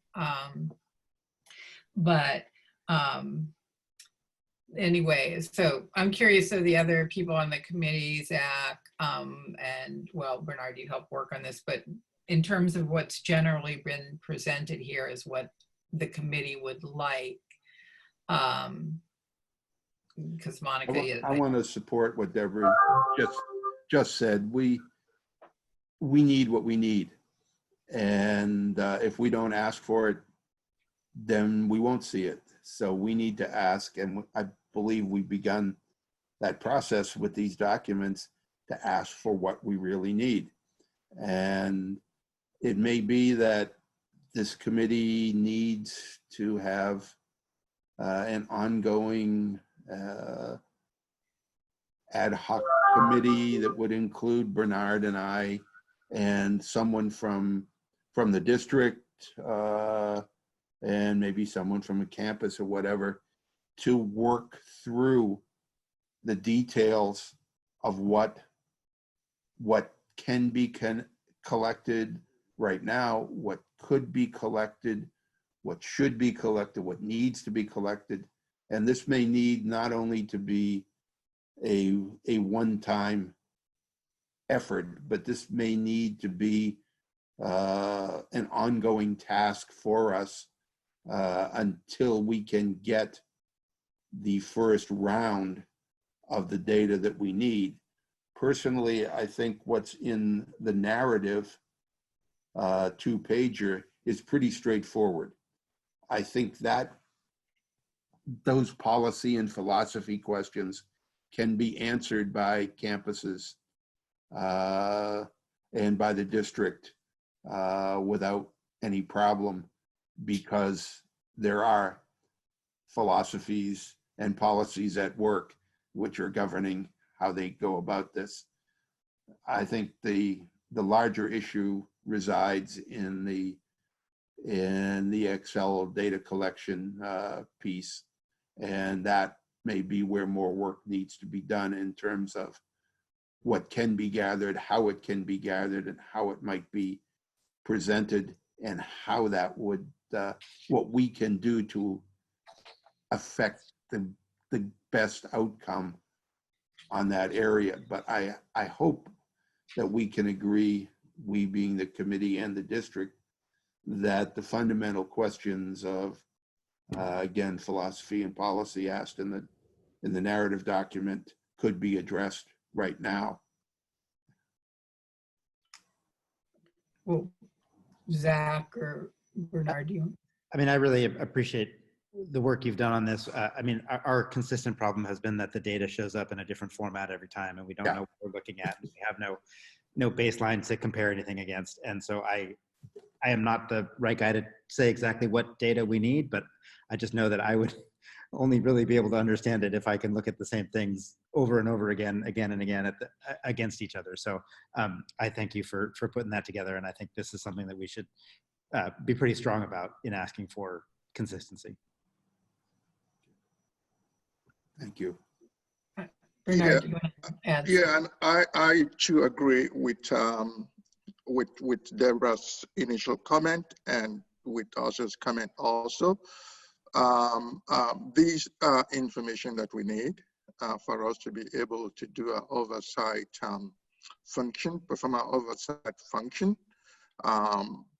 anyway, so I'm curious of the other people on the committee, Zach, and well, Bernard, you help work on this, but in terms of what's generally been presented here is what the committee would like. Because Monica, I want to support what Deborah just said. We need what we need, and if we don't ask for it, then we won't see it. So we need to ask, and I believe we've begun that process with these documents to ask for what we really need. And it may be that this committee needs to have an ongoing ad hoc committee that would include Bernard and I and someone from the district and maybe someone from a campus or whatever to work through the details of what can be collected right now, what could be collected, what should be collected, what needs to be collected. And this may need not only to be a one-time effort, but this may need to be an ongoing task for us until we can get the first round of the data that we need. Personally, I think what's in the narrative two-pager is pretty straightforward. I think that those policy and philosophy questions can be answered by campuses and by the district without any problem, because there are philosophies and policies at work which are governing how they go about this. I think the larger issue resides in the Excel data collection piece, and that may be where more work needs to be done in terms of what can be gathered, how it can be gathered, and how it might be presented, and how that would what we can do to affect the best outcome on that area. But I hope that we can agree, we being the committee and the district, that the fundamental questions of again, philosophy and policy asked in the narrative document could be addressed right now. well, Zach or Bernard, you? I mean, I really appreciate the work you've done on this. I mean, our consistent problem has been that the data shows up in a different format every time, and we don't know what we're looking at. We have no baseline to compare anything against. And so I am not the right guy to say exactly what data we need, but I just know that I would only really be able to understand it if I can look at the same things over and over again and again against each other. So I thank you for putting that together. And I think this is something that we should be pretty strong about in asking for consistency. Thank you. Bernard, do you want to add? Yeah, and I too agree with Deborah's initial comment and with Asha's comment also. These are information that we need for us to be able to do our oversight function, perform our oversight function.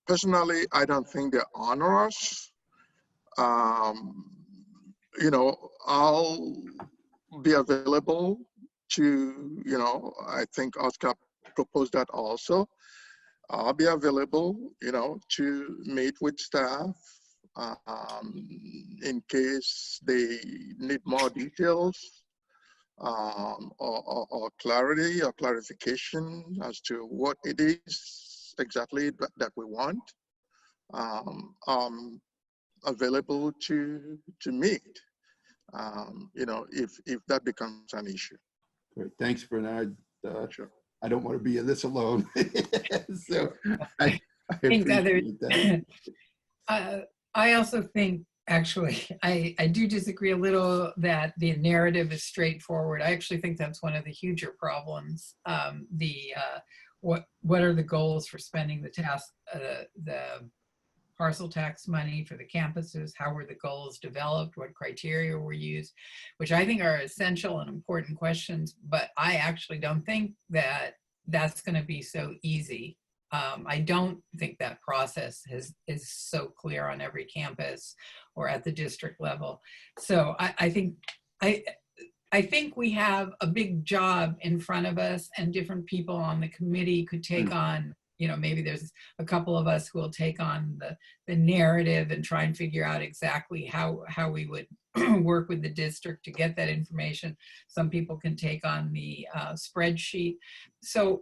Personally, I don't think they're onerous. You know, I'll be available to, you know, I think Oscar proposed that also. I'll be available, you know, to meet with staff in case they need more details or clarity or clarification as to what it is exactly that we want. Available to meet, you know, if that becomes an issue. Great, thanks, Bernard. Sure. I don't want to be in this alone. So I think appreciate that. I also think, actually, I do disagree a little that the narrative is straightforward. I actually think that's one of the huger problems. What are the goals for spending the parcel tax money for the campuses? How were the goals developed? What criteria were used? Which I think are essential and important questions, but I actually don't think that that's going to be so easy. I don't think that process is so clear on every campus or at the district level. So I think we have a big job in front of us, and different people on the committee could take on, you know, maybe there's a couple of us who will take on the narrative and try and figure out exactly how we would work with the district to get that information. Some people can take on the spreadsheet. So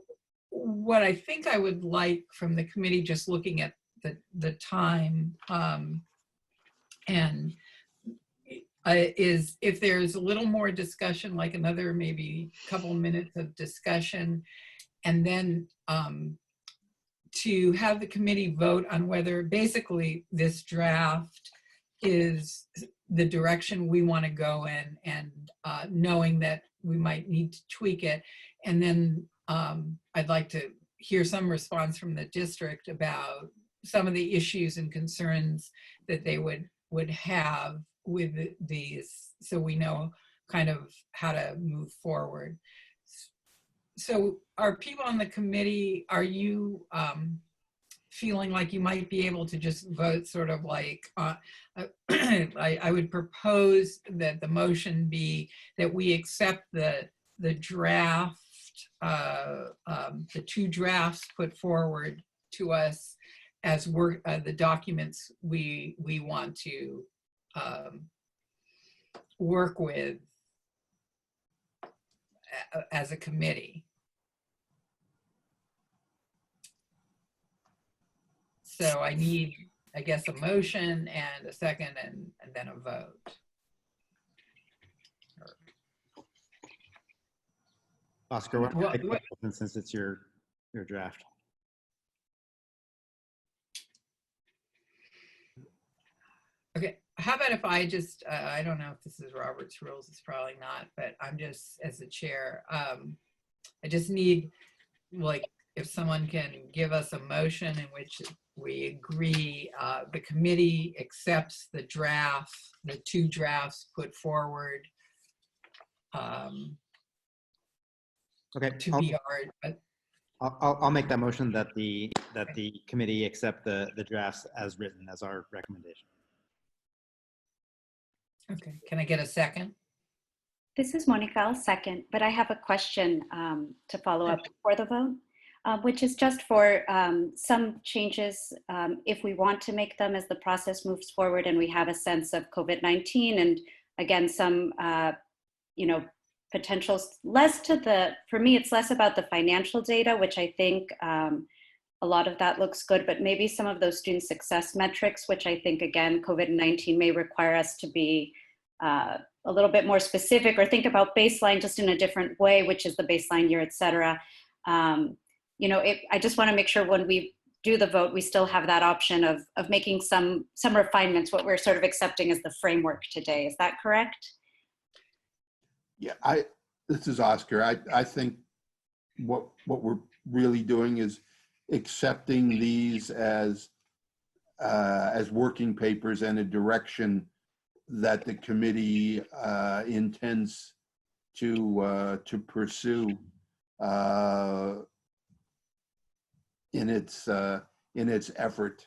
what I think I would like from the committee, just looking at the time, is if there's a little more discussion, like another maybe couple minutes of discussion, and then to have the committee vote on whether basically this draft is the direction we want to go in, and knowing that we might need to tweak it. And then I'd like to hear some response from the district about some of the issues and concerns that they would have with these, so we know kind of how to move forward. So are people on the committee, are you feeling like you might be able to just vote sort of like, I would propose that the motion be that we accept the draft, the two drafts put forward to us as the documents we want to work with as a committee. So I need, I guess, a motion and a second, and then a vote. Oscar, what, since it's your draft. Okay, how about if I just, I don't know if this is Robert's rules, it's probably not, but I'm just, as the chair, I just need, like, if someone can give us a motion in which we agree the committee accepts the draft, the two drafts put forward. Okay, to be hard. I'll make that motion that the committee accept the drafts as written as our recommendation. Okay, can I get a second? This is Monica, I'll second, but I have a question to follow up before the vote, which is just for some changes, if we want to make them as the process moves forward and we have a sense of COVID-19, and again, some, potentials, less to for me, it's less about the financial data, which I think a lot of that looks good, but maybe some of those student success metrics, which I think, again, COVID-19 may require us to be a little bit more specific, or think about baseline just in a different way, which is the baseline year, et cetera. I just want to make sure when we do the vote, we still have that option of making some refinements, what we're sort of accepting as the framework today. Is that correct? Yeah, this is Oscar. I think what we're really doing is accepting these as working papers and a direction that the committee intends to pursue in its effort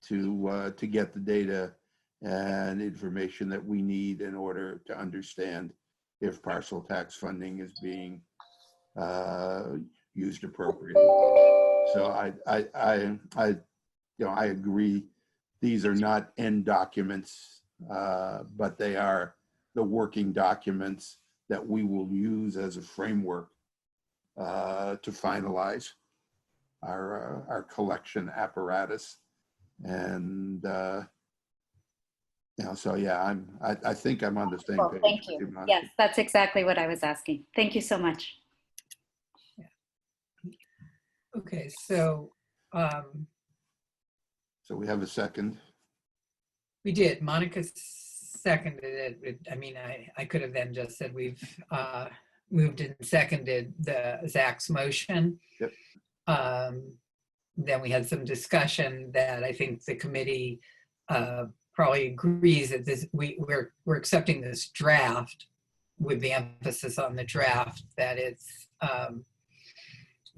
to get the data and information that we need in order to understand if parcel tax funding is being used appropriately. So I agree. These are not end documents, but they are the working documents that we will use as a framework to finalize our collection apparatus. And so yeah, I think I'm on the same page. Thank you. Yes, that's exactly what I was asking. Thank you so much. Yeah. Okay, so we have a second. We did. Monica seconded it. I mean, I could have then just said we've moved and seconded Zach's motion. Yep. then we had some discussion that I think the committee probably agrees that we're accepting this draft with the emphasis on the draft, that it's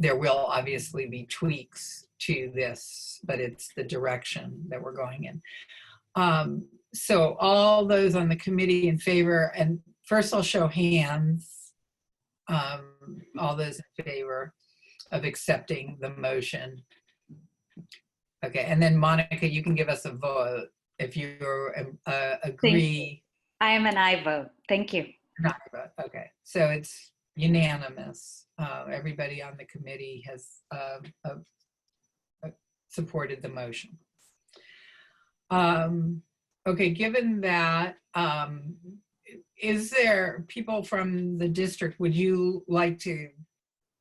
there will obviously be tweaks to this, but it's the direction that we're going in. So all those on the committee in favor, and first I'll show hands, all those in favor of accepting the motion. Okay, and then Monica, you can give us a vote if you agree. I am an aye vote. Thank you. Not a vote. Okay, so it's unanimous. Everybody on the committee has supported the motion. Okay, given that, is there people from the district, would you like to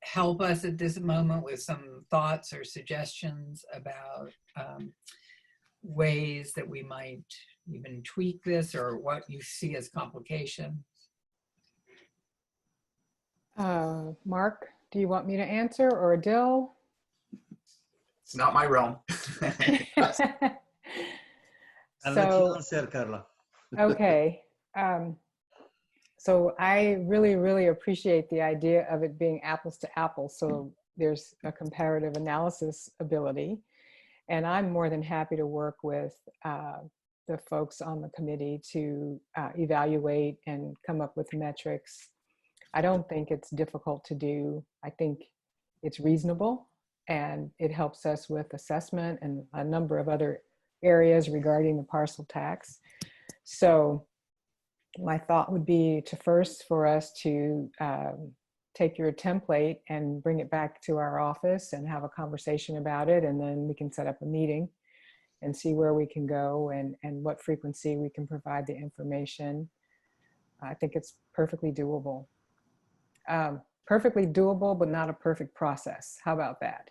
help us at this moment with some thoughts or suggestions about ways that we might even tweak this, or what you see as complications? Mark, do you want me to answer, or Adil? It's not my realm. I'll let you answer, Carla. Okay. So I really appreciate the idea of it being apples to apples. So there's a comparative analysis ability. And I'm more than happy to work with the folks on the committee to evaluate and come up with metrics. I don't think it's difficult to do. I think it's reasonable, and it helps us with assessment and a number of other areas regarding the parcel tax. So my thought would be to first for us to take your template and bring it back to our office and have a conversation about it, and then we can set up a meeting and see where we can go and what frequency we can provide the information. I think it's perfectly doable. Perfectly doable, but not a perfect process. How about that?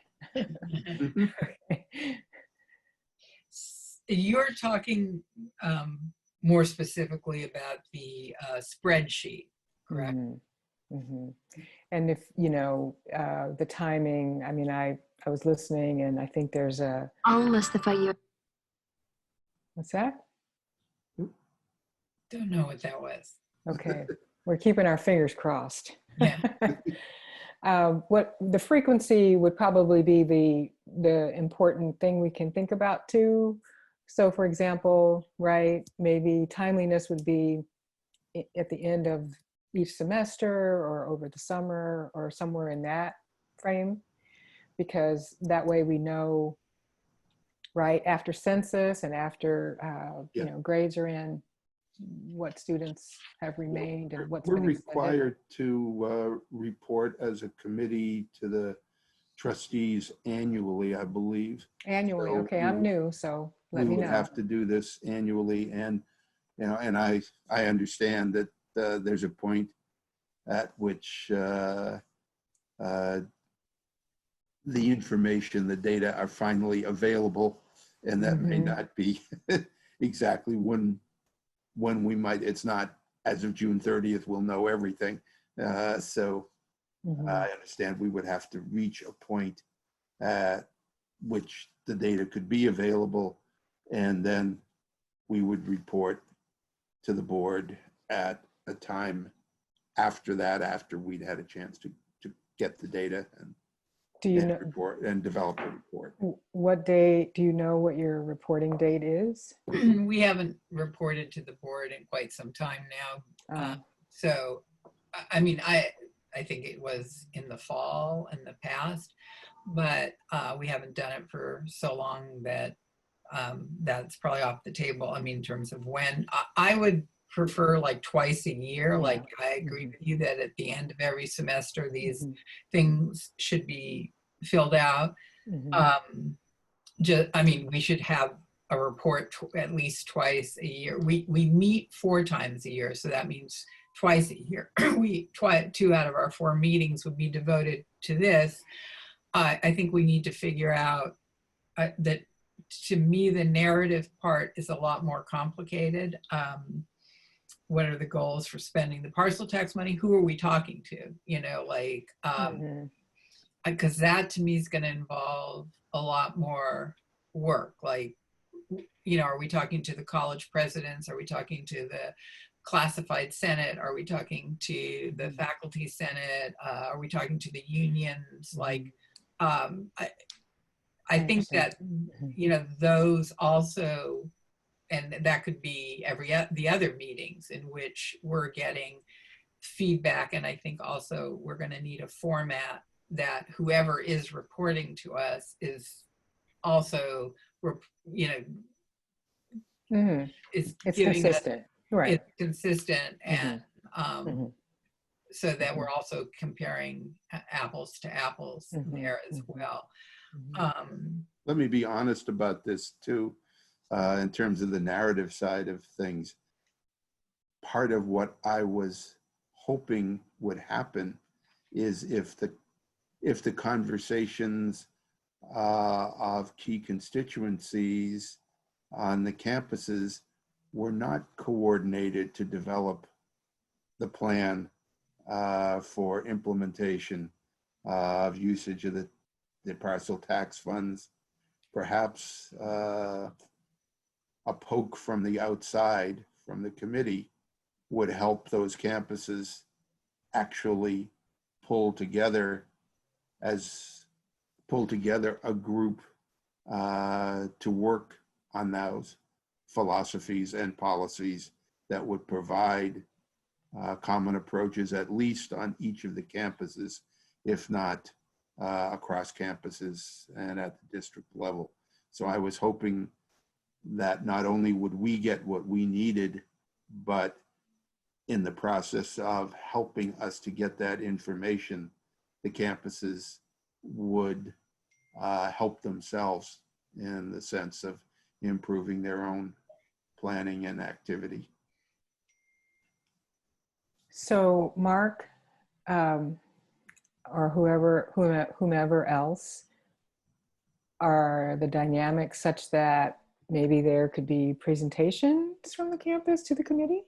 You're talking more specifically about the spreadsheet, correct? Mm-hmm. And if, you know, the timing, I mean, I was listening, and I think there's a... What's that? Don't know what that was. Okay, we're keeping our fingers crossed. Yeah. What the frequency would probably be the important thing we can think about too. So for example, right, maybe timeliness would be at the end of each semester or over the summer or somewhere in that frame, because that way we know, right, after census and after you know, grades are in, what students have remained and what's We're been extended. required to report as a committee to the trustees annually, I believe. Annually, So okay, I'm new, so let me we would know. have to do this annually, and you know, and I understand that there's a point at which the information, the data are finally available, and that may not be exactly when we might. It's not as of June 30th we'll know everything. So I understand we would have to reach a point at which the data could be available, and then we would report to the board at a time after that, after we'd had a chance to get the data and report and develop a report. What day, do you know what your reporting date is? We haven't reported to the board in quite some time now. So, I mean, I think it was in the fall in the past, but we haven't done it for so long that that's probably off the table. I mean, in terms of when, I would prefer like twice a year. Like I agree with you that at the end of every semester, these things should be filled out. I mean, we should have a report at least twice a year. We meet 4 times a year, so that means twice a year. 2 out of our 4 meetings would be devoted to this. I think we need to figure out that, to me, the narrative part is a lot more complicated. What are the goals for spending the parcel tax money? Who are we talking to? You know, like, because that to me is going to involve a lot more work. Like, you know, are we talking to the college presidents? Are we talking to the classified senate? Are we talking to the faculty senate? Are we talking to the unions? Like, I think that, you know, those also, and that could be the other meetings in which we're getting feedback. And I think also we're going to need a format that whoever is reporting to us is also, you know, is It's giving consistent, right? it's consistent, and so that we're also comparing apples to apples there as well. Let me be honest about this too, in terms of the narrative side of things. Part of what I was hoping would happen is if the conversations of key constituencies on the campuses were not coordinated to develop the plan for implementation of usage of the parcel tax funds. Perhaps a poke from the outside, from the committee, would help those campuses actually pull together a group to work on those philosophies and policies that would provide common approaches, at least on each of the campuses, if not across campuses and at the district level. So I was hoping that not only would we get what we needed, but in the process of helping us to get that information, the campuses would help themselves in the sense of improving their own planning and activity. So Mark, or whomever else, are the dynamics such that maybe there could be presentations from the campus to the committee?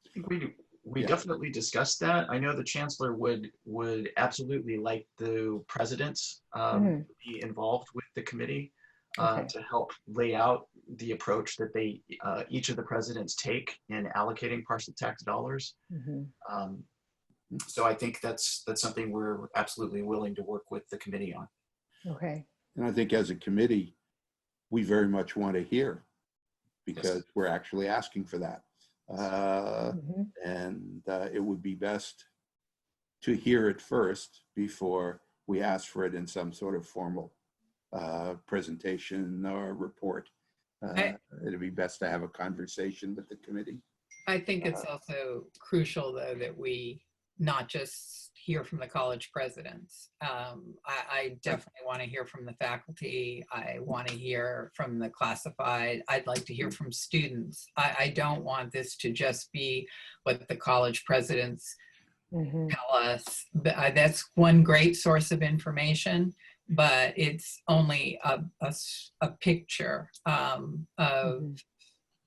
I think we definitely discussed that. I know the chancellor would absolutely like the presidents be involved with the committee to help lay out the approach that they each of the presidents take in allocating parcel tax dollars. So I think that's something we're absolutely willing to work with the committee on. Okay. And I think as a committee, we very much want to hear, because we're actually asking for that. And it would be best to hear it first before we ask for it in some sort of formal presentation or report. It'd be best to have a conversation with the committee. I think it's also crucial, though, that we not just hear from the college presidents. I definitely want to hear from the faculty. I want to hear from the classified. I'd like to hear from students. I don't want this to just be what the college presidents tell us. That's one great source of information, but it's only a picture of,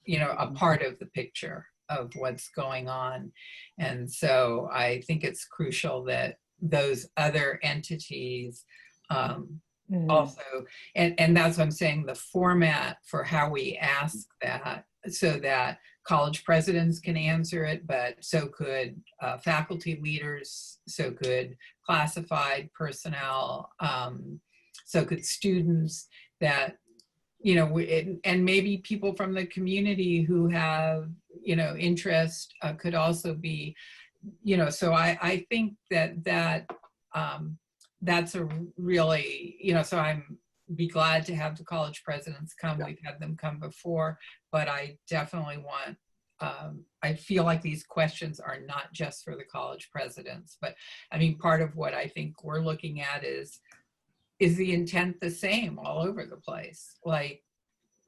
you know, a part of the picture of what's going on. And so I think it's crucial that those other entities also, and that's what I'm saying, the format for how we ask that, so that college presidents can answer it, but so could faculty leaders, so could classified personnel, so could students, that, you know, and maybe people from the community who have, you know, interest could also be, you know, so I think that's a really, you know, so I'm be glad to have the college presidents come. We've had them come before, but I definitely want, I feel like these questions are not just for the college presidents, but I mean, part of what I think we're looking at is the intent the same all over the place? Like,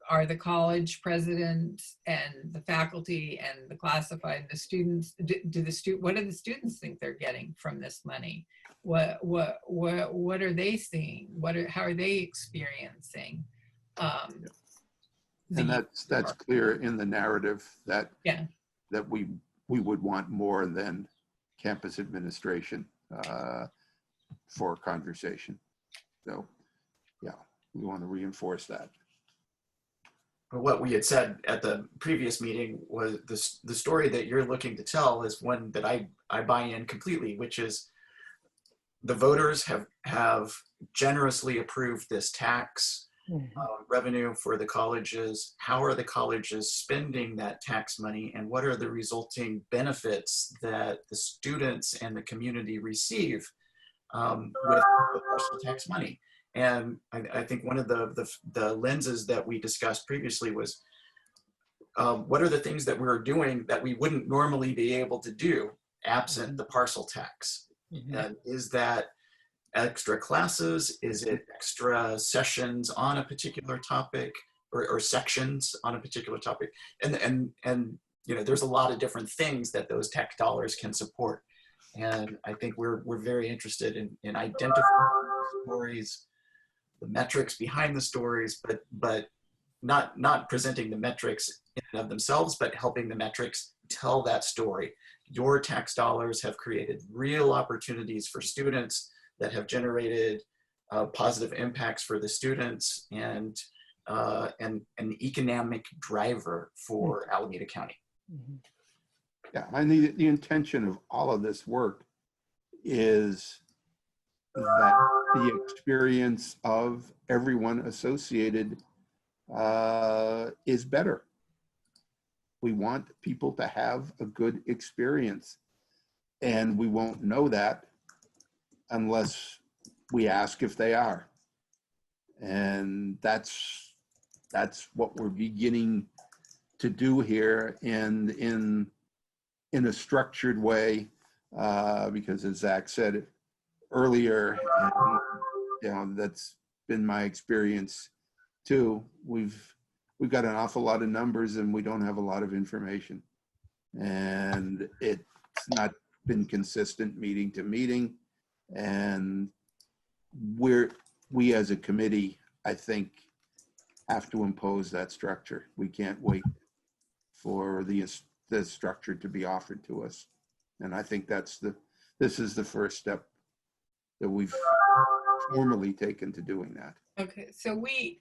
are the college presidents and the faculty and the classified and the students, what do the students think they're getting from this money? What are they seeing? How are they experiencing? And that's clear in the narrative that we would want more than campus administration. for conversation. So, yeah, we want to reinforce that. What we had said at the previous meeting was the story that you're looking to tell is one that I buy in completely, which is the voters have generously approved this tax revenue for the colleges. How are the colleges spending that tax money, and what are the resulting benefits that the students and the community receive with the parcel tax money? And I think one of the lenses that we discussed previously was what are the things that we're doing that we wouldn't normally be able to do absent the parcel tax? And is that extra classes? Is it extra sessions on a particular topic, or sections on a particular topic? And you know, there's a lot of different things that those tax dollars can support. And I think we're very interested in identifying stories, the metrics behind the stories, but not presenting the metrics in and of themselves, but helping the metrics tell that story. Your tax dollars have created real opportunities for students that have generated positive impacts for the students and an economic driver for Alameda County. Yeah, I think the intention of all of this work is that the experience of everyone associated is better. We want people to have a good experience, and we won't know that unless we ask if they are. And that's what we're beginning to do here, and in a structured way, because as Zach said earlier, and, you know, that's been my experience too. We've got an awful lot of numbers and we don't have a lot of information, and it's not been consistent meeting to meeting. And we as a committee, I think, have to impose that structure. We can't wait for the structure to be offered to us. And I think this is the first step that we've formally taken to doing that. Okay, so we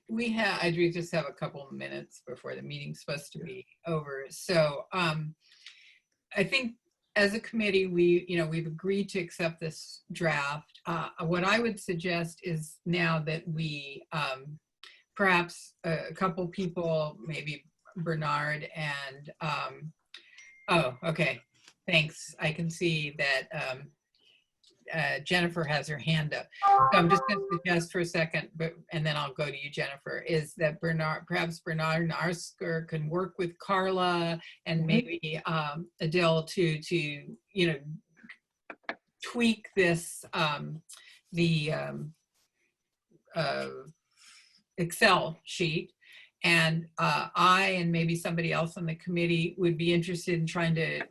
just have a couple of minutes before the meeting's supposed to be over. So I think as a committee, we've agreed to accept this draft. What I would suggest is now that we perhaps a couple people, maybe Bernard and oh, okay, thanks. I can see that Jennifer has her hand up. So I'm just going to suggest for a second, and then I'll go to you, Jennifer, is that perhaps Bernard Narsker can work with Carla and maybe Adele to tweak this, the Excel sheet. And I and maybe somebody else on the committee would be interested in trying to,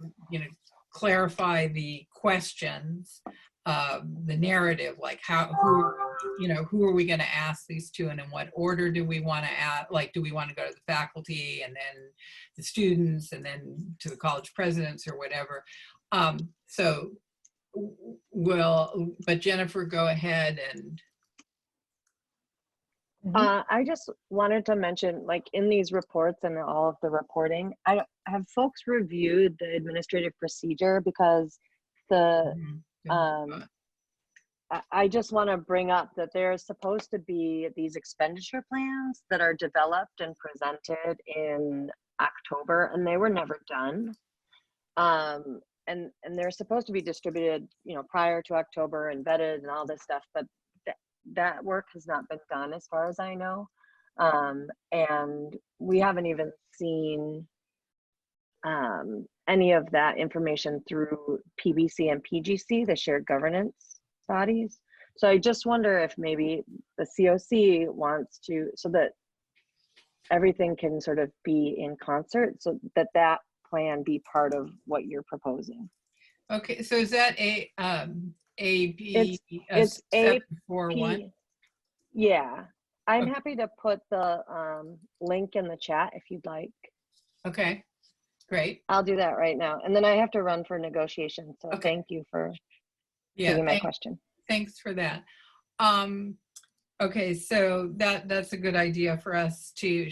clarify the questions, the narrative, like who are we going to ask these to, and in what order do we want to ask? Like, do we want to go to the faculty and then the students and then to the college presidents or whatever? But Jennifer, go ahead and. I just wanted to mention, like, in these reports and all of the reporting, have folks reviewed the administrative procedure, because I just want to bring up that there's supposed to be these expenditure plans that are developed and presented in October, and they were never done. And they're supposed to be distributed, prior to October and vetted and all this stuff, but that work has not been done as far as I know. And we haven't even seen any of that information through PBC and PGC, the shared governance bodies. So I just wonder if maybe the COC wants to, so that everything can sort of be in concert, so that plan be part of what you're proposing. Okay, so is that It's 741? Yeah, I'm Okay. happy to put the link in the chat if you'd like. Okay, great. I'll do that right now. And then I have to run for negotiation. So Okay. thank you for Yeah, taking my question. thanks for that. Okay, so that's a good idea for us to,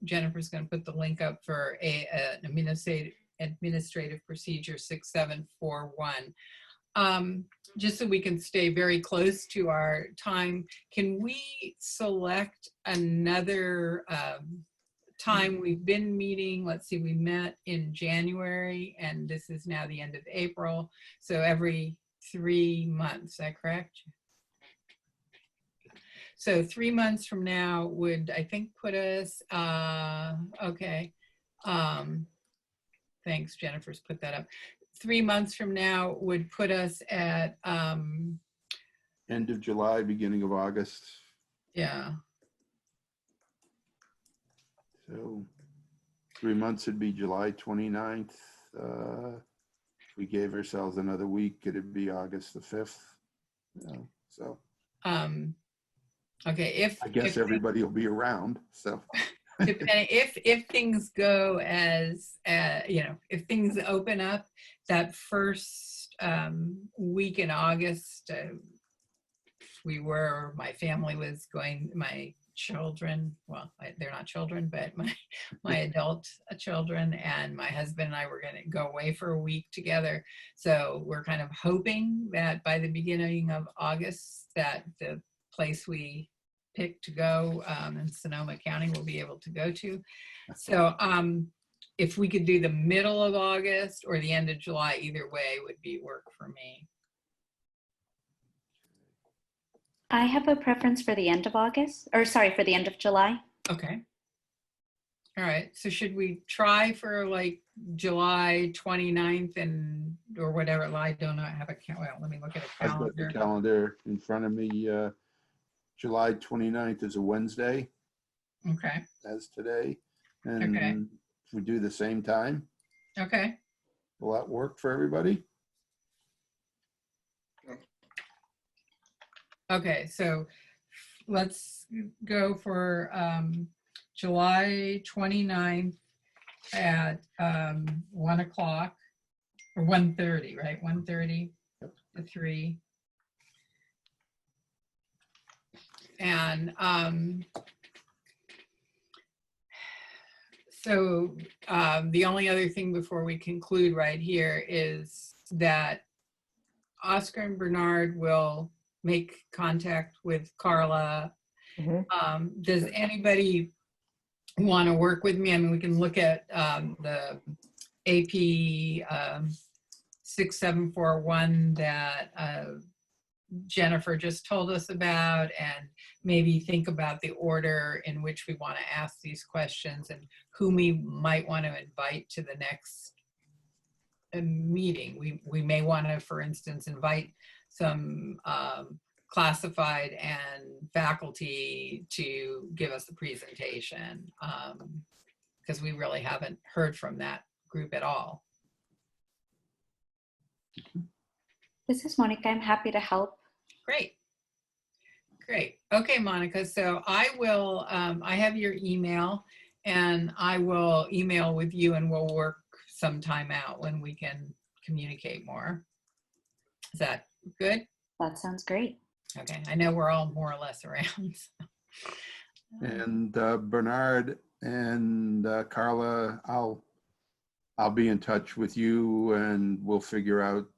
Jennifer's going to put the link up for an administrative procedure 6741. Just so we can stay very close to our time, can we select another time? We've been meeting, let's see, we met in January and this is now the end of April. So every 3 months, is that correct? So 3 months from now would, I think, put us, okay. Thanks, Jennifer's put that up. 3 months from now would put us at End of July, beginning of August. yeah. So 3 months would be July 29th. If we gave ourselves another week, it'd be August the 5th. Yeah, so Okay, I guess everybody will be around. So depending if things go as you know, if things open up that first week in August, my family was going, my children, well, they're not children, but my adult children and my husband and I were going to go away for a week together. So we're kind of hoping that by the beginning of August that the place we picked to go in Sonoma County we'll be able to go to. So if we could do the middle of August or the end of July, either way would be work for me. I have a preference for the end of August, or sorry, for the end of July. Okay. All right. So should we try for like July 29th and or whatever? I don't know. I have a well, let me look at a I've got the calendar. calendar in front of me. July 29th is a Wednesday, Okay. as today. And Okay. if we do the same time, Okay. will that work for everybody? Okay. So let's go for July 29th at 1 o'clock or 1:30, right? 1:30 to 3. And so the only other thing before we conclude right here is that Oscar and Bernard will make contact with Carla. Does anybody want to work with me? I mean, we can look at the AP 6741 that Jennifer just told us about, and maybe think about the order in which we want to ask these questions and whom we might want to invite to the next meeting. We may want to, for instance, invite some classified and faculty to give us the presentation, because we really haven't heard from that group at all. This is Monica. I'm happy to help. Great. Great. Okay, Monica. So I will, I have your email and I will email with you and we'll work some time out when we can communicate more. Is that good? That sounds great. Okay. I know we're all more or less around. So. And Bernard and Carla, I'll be in touch with you and we'll figure out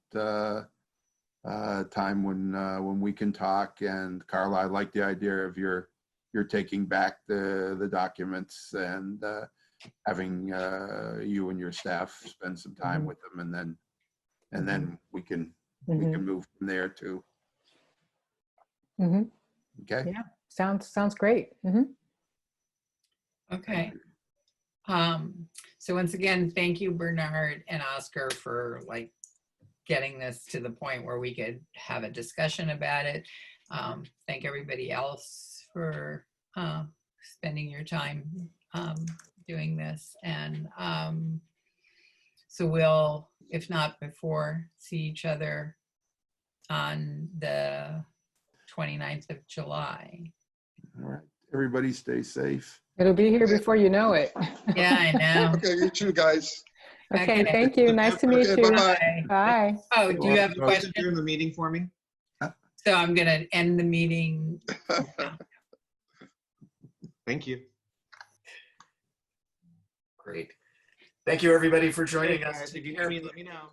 time when we can talk. And Carla, I like the idea of you're taking back the documents and having you and your staff spend some time with them, and then we can move from there too. Okay. Yeah, sounds great. Okay. So once again, thank you, Bernard and Oscar, for getting this to the point where we could have a discussion about it. Thank everybody else for spending your time doing this. And so we'll, if not before, see each other on the 29th of July. All right. Everybody stay safe. It'll be here before you know it. Yeah, I know. Okay, you too, guys. Okay, thank you. Nice to meet you. Bye-bye. Bye. Oh, do you have a question? During the meeting for me? So I'm going to end the meeting. Thank you. Great. Thank you, everybody, for joining Hey, us. guys, if Take you care. need me, let me know.